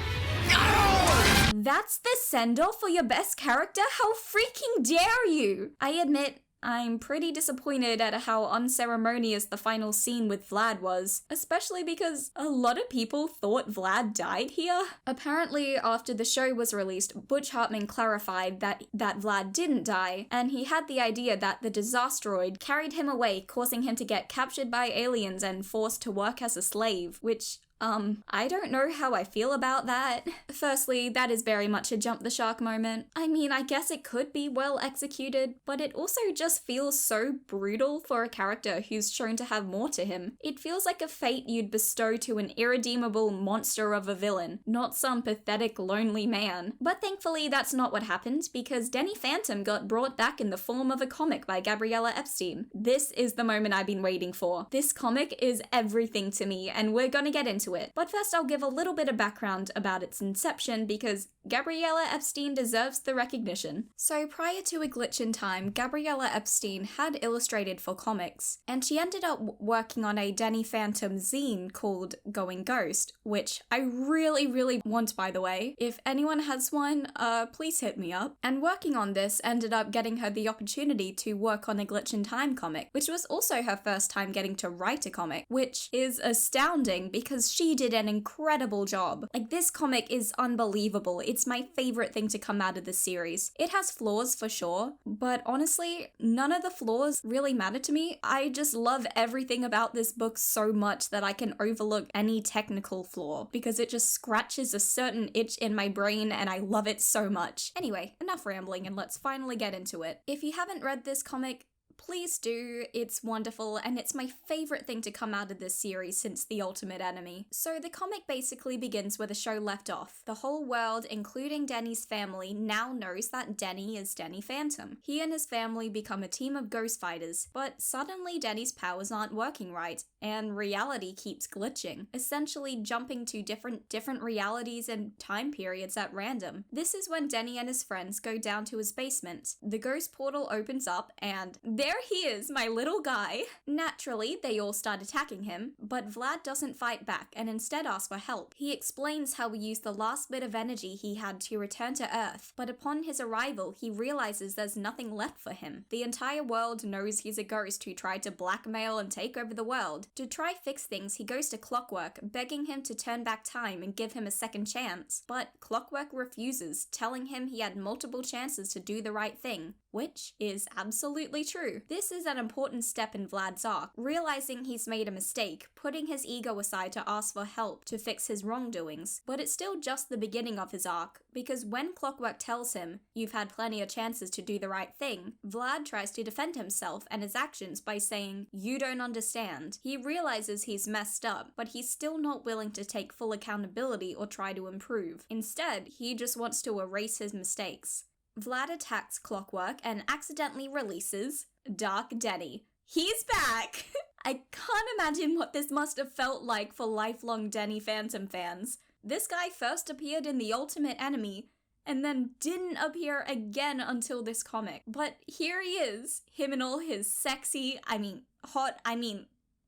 Oh! That's the send-off for your best character? How freaking dare you! I admit, I'm pretty disappointed at how unceremonious the final scene with Vlad was, especially because a lot of people thought Vlad died here. Apparently, after the show was released, Butch Hartman clarified that Vlad didn't die, and he had the idea that the disasteroid carried him away, causing him to get captured by aliens and forced to work as a slave, which... I don't know how I feel about that. Firstly, that is very much a jump the shark moment. I mean, I guess it could be well executed, but it also just feels so brutal for a character who's shown to have more to him. It feels like a fate you'd bestow to an irredeemable monster of a villain, not some pathetic, lonely man. But thankfully, that's not what happened, because Denny Phantom got brought back in the form of a comic by Gabriella Epstein. This is the moment I've been waiting for. This comic is everything to me, and we're gonna get into it. But first I'll give a little bit of background about its inception because Gabriella Epstein deserves the recognition. So prior to A Glitch in Time, Gabriella Epstein had illustrated for comics, and she ended up working on a Denny Phantom zine called Going Ghost, which I really want, by the way. If anyone has one, please hit me up. And working on this ended up getting her the opportunity to work on A Glitch in Time comic, which was also her first time getting to write a comic, which is astounding because she did an incredible job. Like, this comic is unbelievable. It's my favorite thing to come out of this series. It has flaws for sure, but honestly, none of the flaws really matter to me. I just love everything about this book so much that I can overlook any technical flaw because it just scratches a certain itch in my brain and I love it so much. Anyway, enough rambling and let's finally get into it. If you haven't read this comic, please do. It's wonderful, and it's my favorite thing to come out of this series since The Ultimate Enemy. So the comic basically begins where the show left off. The whole world, including Denny's family, now knows that Denny is Denny Phantom. He and his family become a team of ghost fighters, but suddenly Denny's powers aren't working right, and reality keeps glitching, essentially jumping to different realities and time periods at random. This is when Denny and his friends go down to his basement. The ghost portal opens up, and there he is, my little guy. Naturally, they all start attacking him, but Vlad doesn't fight back and instead asks for help. He explains how he used the last bit of energy he had to return to Earth, but upon his arrival, he realizes there's nothing left for him. The entire world knows he's a ghost who tried to blackmail and take over the world. To try fix things, he goes to Clockwork, begging him to turn back time and give him a second chance, but Clockwork refuses, telling him he had multiple chances to do the right thing, which is absolutely true. This is an important step in Vlad's arc, realizing he's made a mistake, putting his ego aside to ask for help to fix his wrongdoings. But it's still just the beginning of his arc, because when Clockwork tells him, "You've had plenty of chances to do the right thing," Vlad tries to defend himself and his actions by saying, "You don't understand." He realizes he's messed up, but he's still not willing to take full accountability or try to improve. Instead, he just wants to erase his mistakes. Vlad attacks Clockwork and accidentally releases Dark Denny. He's back! I can't imagine what this must have felt like for lifelong Denny Phantom fans. This guy first appeared in The Ultimate Enemy and then didn't appear again until this comic. But here he is, him in all his sexy,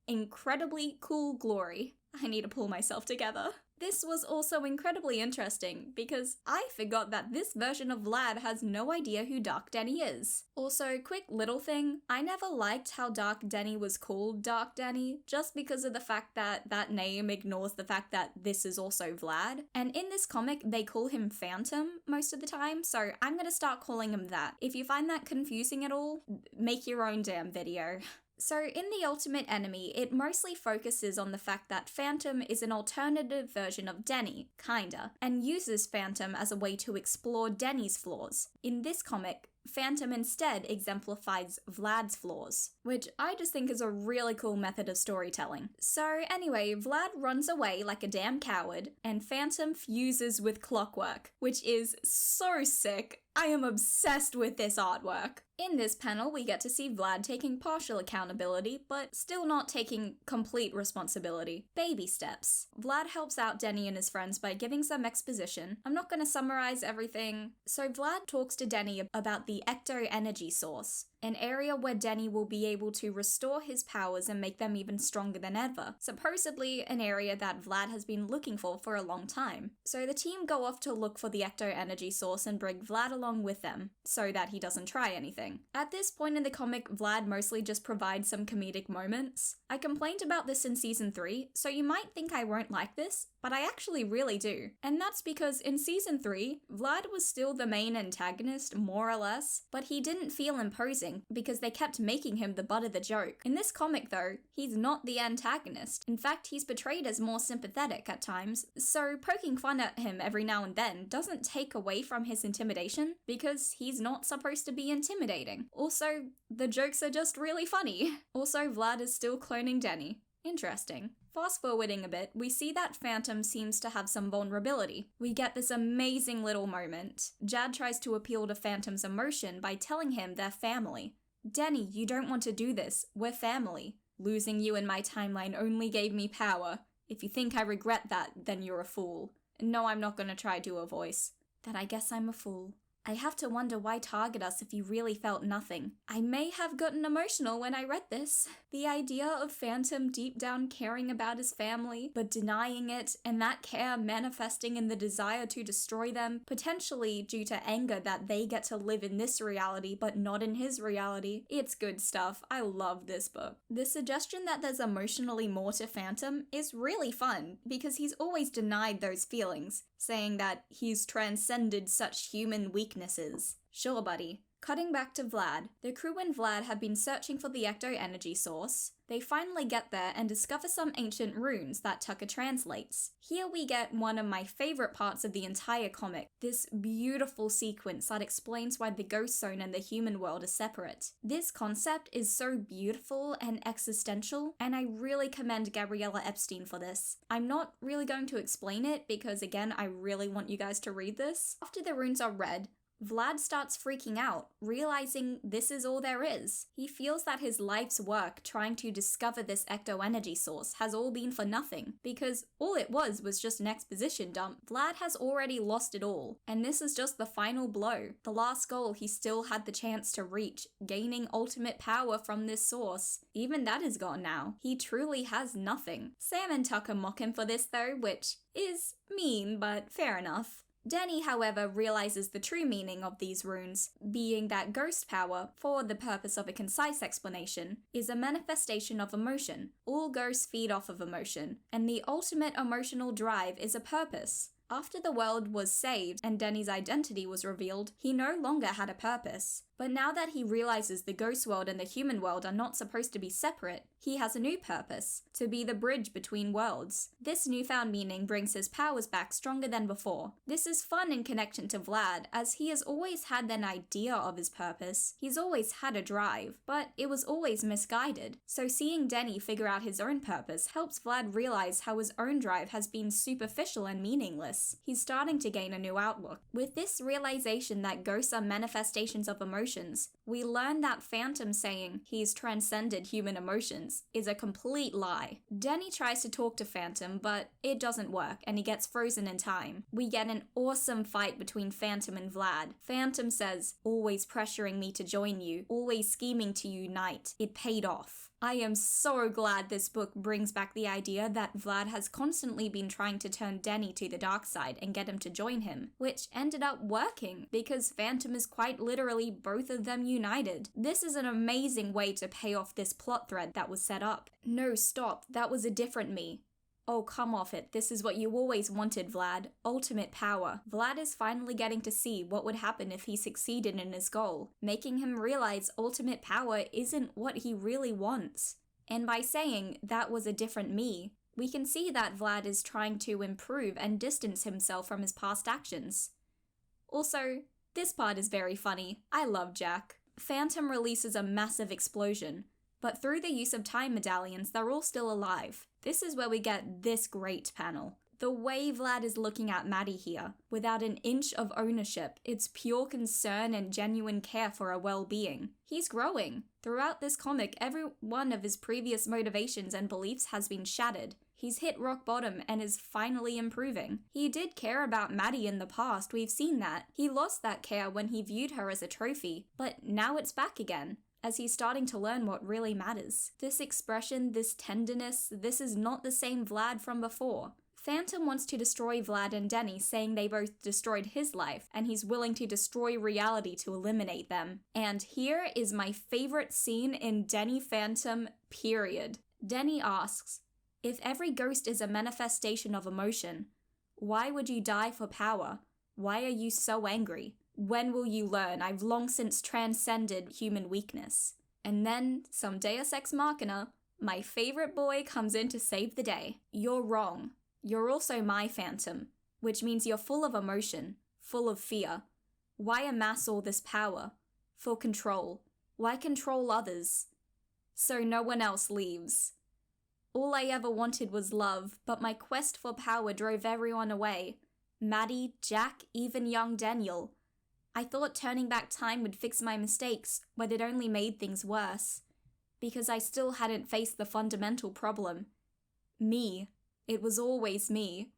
incredibly cool glory. I need to pull myself together. This was also incredibly interesting because I forgot that this version of Vlad has no idea who Dark Denny is. Also, quick little thing, I never liked how Dark Denny was called Dark Denny just because of the fact that that name ignores the fact that this is also Vlad. And in this comic, they call him Phantom most of the time, so I'm gonna start calling him that. If you find that confusing at all, make your own damn video. So in The Ultimate Enemy, it mostly focuses on the fact that Phantom is an alternative version of Denny, kinda, and uses Phantom as a way to explore Denny's flaws. In this comic, Phantom instead exemplifies Vlad's flaws, which I just think is a really cool method of storytelling. So anyway, Vlad runs away like a damn coward, and Phantom fuses with Clockwork, which is so sick. I am obsessed with this artwork. In this panel, we get to see Vlad taking partial accountability, but still not taking complete responsibility. Baby steps. Vlad helps out Denny and his friends by giving some exposition. I'm not going to summarize everything. So Vlad talks to Denny about the ecto-energy source, an area where Denny will be able to restore his powers and make them even stronger than ever. Supposedly an area that Vlad has been looking for a long time. So the team go off to look for the ecto-energy source and bring Vlad along with them, so that he doesn't try anything. At this point in the comic, Vlad mostly just provides some comedic moments. I complained about this in season 3, so you might think I won't like this, but I actually really do. And that's because in season 3, Vlad was still the main antagonist, more or less, but he didn't feel imposing because they kept making him the butt of the joke. In this comic though, he's not the antagonist. In fact, he's portrayed as more sympathetic at times, so poking fun at him every now and then doesn't take away from his intimidation because he's not supposed to be intimidating. Also, the jokes are just really funny. Also, Vlad is still cloning Denny. Interesting. Fast forwarding a bit, we see that Phantom seems to have some vulnerability. We get this amazing little moment. Jad tries to appeal to Phantom's emotion by telling him they're family. Denny, you don't want to do this. We're family. Losing you in my timeline only gave me power. If you think I regret that, then you're a fool. No, I'm not gonna try do a voice. Then I guess I'm a fool. I have to wonder why target us if you really felt nothing. I may have gotten emotional when I read this. The idea of Phantom deep down caring about his family, but denying it, and that care manifesting in the desire to destroy them, potentially due to anger that they get to live in this reality, but not in his reality. It's good stuff. I love this book. The suggestion that there's emotionally more to Phantom is really fun, because he's always denied those feelings. saying that he's transcended such human weaknesses. Sure, buddy. Cutting back to Vlad, the crew and Vlad have been searching for the ecto-energy source. They finally get there and discover some ancient runes that Tucker translates. Here we get one of my favorite parts of the entire comic, this beautiful sequence that explains why the ghost zone and the human world are separate. This concept is so beautiful and existential, and I really commend Gabriella Epstein for this. I'm not really going to explain it because, again, I really want you guys to read this. After the runes are read, Vlad starts freaking out, realizing this is all there is. He feels that his life's work trying to discover this ecto-energy source has all been for nothing, because all it was just an exposition dump. Vlad has already lost it all, and this is just the final blow. The last goal he still had the chance to reach, gaining ultimate power from this source. Even that is gone now. He truly has nothing. Sam and Tucker mock him for this though, which is mean, but fair enough. Denny, however, realizes the true meaning of these runes, being that ghost power, for the purpose of a concise explanation, is a manifestation of emotion. All ghosts feed off of emotion, and the ultimate emotional drive is a purpose. After the world was saved and Denny's identity was revealed, he no longer had a purpose. But now that he realizes the ghost world and the human world are not supposed to be separate, he has a new purpose, to be the bridge between worlds. This newfound meaning brings his powers back stronger than before. This is fun in connection to Vlad, as he has always had an idea of his purpose. He's always had a drive, but it was always misguided. So seeing Denny figure out his own purpose helps Vlad realize how his own drive has been superficial and meaningless. He's starting to gain a new outlook. With this realization that ghosts are manifestations of emotions, we learn that Phantom saying he's transcended human emotions is a complete lie. Denny tries to talk to Phantom, but it doesn't work and he gets frozen in time. We get an awesome fight between Phantom and Vlad. Phantom says, "Always pressuring me to join you, always scheming to unite. It paid off." I am so glad this book brings back the idea that Vlad has constantly been trying to turn Denny to the dark side and get him to join him, which ended up working because Phantom is quite literally both of them united. This is an amazing way to pay off this plot thread that was set up. No, stop, that was a different me. Oh, come off it. This is what you always wanted, Vlad. Ultimate power. Vlad is finally getting to see what would happen if he succeeded in his goal, making him realize ultimate power isn't what he really wants. And by saying that was a different me, we can see that Vlad is trying to improve and distance himself from his past actions. Also, this part is very funny. I love Jack. Phantom releases a massive explosion, but through the use of time medallions, they're all still alive. This is where we get this great panel. The way Vlad is looking at Maddie here, without an inch of ownership, it's pure concern and genuine care for her well-being. He's growing. Throughout this comic, every one of his previous motivations and beliefs has been shattered. He's hit rock bottom and is finally improving. He did care about Maddie in the past, we've seen that. He lost that care when he viewed her as a trophy, but now it's back again, as he's starting to learn what really matters. This expression, this tenderness, this is not the same Vlad from before. Phantom wants to destroy Vlad and Denny, saying they both destroyed his life, and he's willing to destroy reality to eliminate them. And here is my favorite scene in Denny Phantom, period. Denny asks, "If every ghost is a manifestation of emotion, why would you die for power? Why are you so angry? When will you learn? I've long since transcended human weakness." And then, some Deus Ex Machina, my favorite boy comes in to save the day. "You're wrong. You're also my Phantom, which means you're full of emotion, full of fear. Why amass all this power? For control. Why control others? So no one else leaves. All I ever wanted was love, but my quest for power drove everyone away. Maddie, Jack, even young Daniel. I thought turning back time would fix my mistakes, but it only made things worse. Because I still hadn't faced the fundamental problem. Me. It was always me.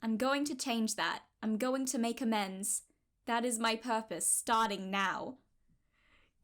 I'm going to change that. I'm going to make amends. That is my purpose, starting now."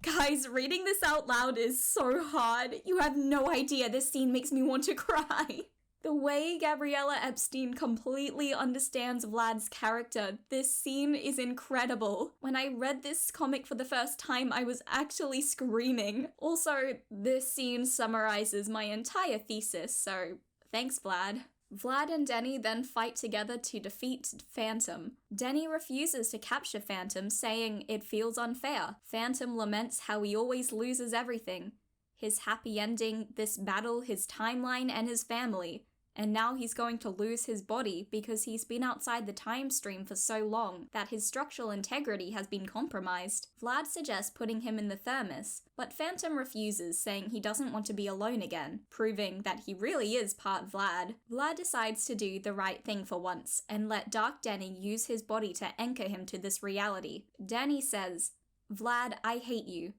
Guys, reading this out loud is so hard. You have no idea, this scene makes me want to cry. The way Gabriella Epstein completely understands Vlad's character, this scene is incredible. When I read this comic for the first time, I was actually screaming. Also, this scene summarizes my entire thesis, so thanks, Vlad. Vlad and Denny then fight together to defeat Phantom. Denny refuses to capture Phantom, saying it feels unfair. Phantom laments how he always loses everything. His happy ending, this battle, his timeline, and his family. And now he's going to lose his body because he's been outside the time stream for so long that his structural integrity has been compromised. Vlad suggests putting him in the thermos, but Phantom refuses, saying he doesn't want to be alone again, proving that he really is part Vlad. Vlad decides to do the right thing for once and let Dark Denny use his body to anchor him to this reality. Denny says, "Vlad, I hate you,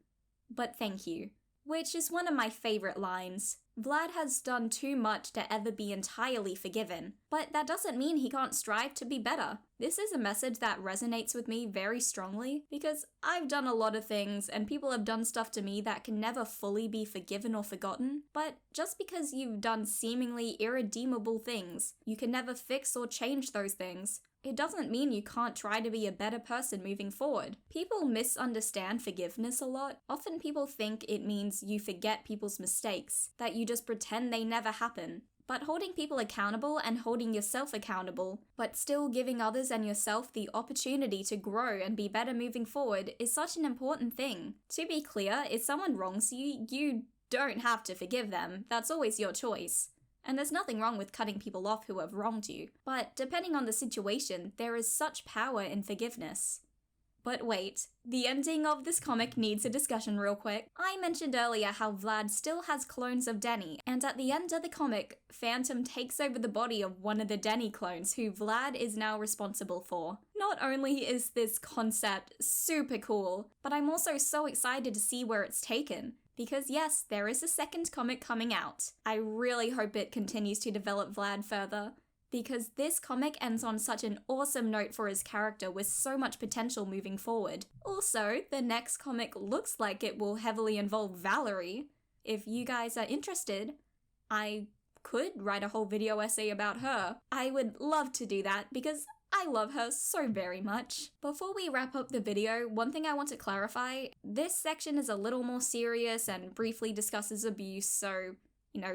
but thank you," which is one of my favorite lines. Vlad has done too much to ever be entirely forgiven, but that doesn't mean he can't strive to be better. This is a message that resonates with me very strongly because I've done a lot of things and people have done stuff to me that can never fully be forgiven or forgotten, but just because you've done seemingly irredeemable things, you can never fix or change those things. It doesn't mean you can't try to be a better person moving forward. People misunderstand forgiveness a lot. Often people think it means you forget people's mistakes, that you just pretend they never happen. But holding people accountable and holding yourself accountable, but still giving others and yourself the opportunity to grow and be better moving forward is such an important thing. To be clear, if someone wrongs you, you don't have to forgive them. That's always your choice. And there's nothing wrong with cutting people off who have wronged you, but depending on the situation, there is such power in forgiveness. But wait, the ending of this comic needs a discussion real quick. I mentioned earlier how Vlad still has clones of Denny, and at the end of the comic, Phantom takes over the body of one of the Denny clones who Vlad is now responsible for. Not only is this concept super cool, but I'm also so excited to see where it's taken. Because yes, there is a second comic coming out. I really hope it continues to develop Vlad further, because this comic ends on such an awesome note for his character with so much potential moving forward. Also, the next comic looks like it will heavily involve Valerie. If you guys are interested, I could write a whole video essay about her. I would love to do that because I love her so very much. Before we wrap up the video, one thing I want to clarify, this section is a little more serious and briefly discusses abuse, so,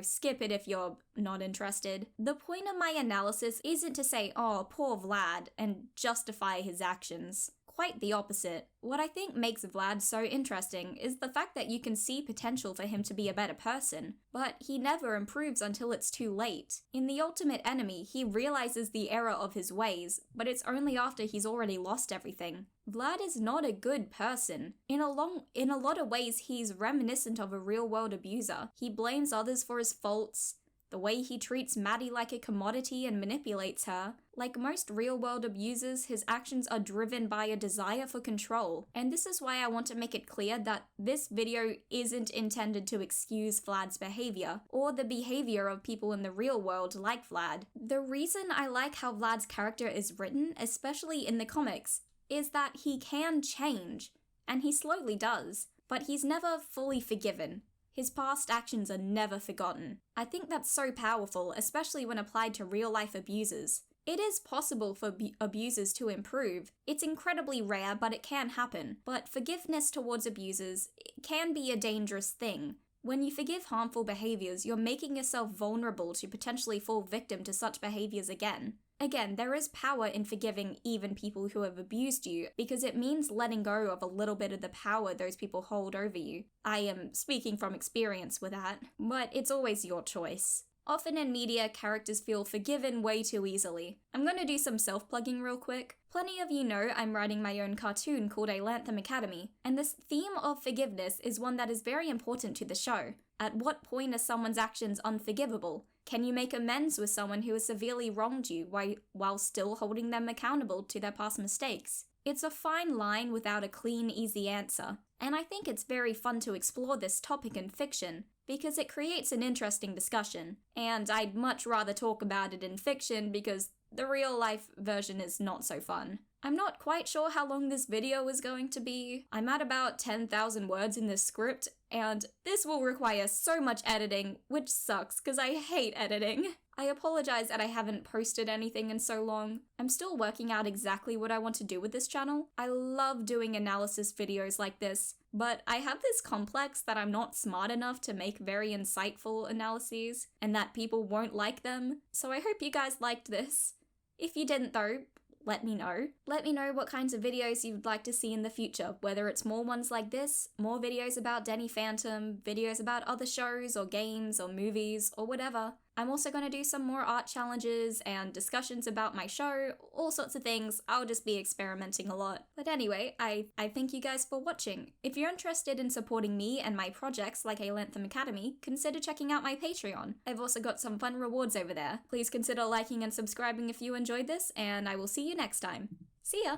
skip it if you're not interested. The point of my analysis isn't to say, oh, poor Vlad, and justify his actions. Quite the opposite. What I think makes Vlad so interesting is the fact that you can see potential for him to be a better person, but he never improves until it's too late. In The Ultimate Enemy, he realizes the error of his ways, but it's only after he's already lost everything. Vlad is not a good person. In a lot of ways, he's reminiscent of a real-world abuser. He blames others for his faults, the way he treats Maddie like a commodity and manipulates her. Like most real-world abusers, his actions are driven by a desire for control. And this is why I want to make it clear that this video isn't intended to excuse Vlad's behavior, or the behavior of people in the real world like Vlad. The reason I like how Vlad's character is written, especially in the comics, is that he can change, and he slowly does, but he's never fully forgiven. His past actions are never forgotten. I think that's so powerful, especially when applied to real-life abusers. It is possible for abusers to improve. It's incredibly rare, but it can happen. But forgiveness towards abusers can be a dangerous thing. When you forgive harmful behaviors, you're making yourself vulnerable to potentially fall victim to such behaviors again. Again, there is power in forgiving even people who have abused you, because it means letting go of a little bit of the power those people hold over you. I am speaking from experience with that, but it's always your choice. Often in media, characters feel forgiven way too easily. I'm gonna do some self-plugging real quick. Plenty of you know I'm writing my own cartoon called A Lantham Academy, and this theme of forgiveness is one that is very important to the show. At what point are someone's actions unforgivable? Can you make amends with someone who has severely wronged you while still holding them accountable to their past mistakes? It's a fine line without a clean, easy answer, and I think it's very fun to explore this topic in fiction, because it creates an interesting discussion, and I'd much rather talk about it in fiction because the real-life version is not so fun. I'm not quite sure how long this video is going to be. I'm at about 10,000 words in this script, and this will require so much editing, which sucks because I hate editing. I apologize that I haven't posted anything in so long. I'm still working out exactly what I want to do with this channel. I love doing analysis videos like this, but I have this complex that I'm not smart enough to make very insightful analyses, and that people won't like them, so I hope you guys liked this. If you didn't though, let me know. Let me know what kinds of videos you'd like to see in the future, whether it's more ones like this, more videos about Danny Phantom, videos about other shows or games or movies or whatever. I'm also going to do some more art challenges and discussions about my show, all sorts of things. I'll just be experimenting a lot. But anyway, I thank you guys for watching. If you're interested in supporting me and my projects like Alantham Academy, consider checking out my Patreon. I've also got some fun rewards over there. Please consider liking and subscribing if you enjoyed this, and I will see you next time. See ya!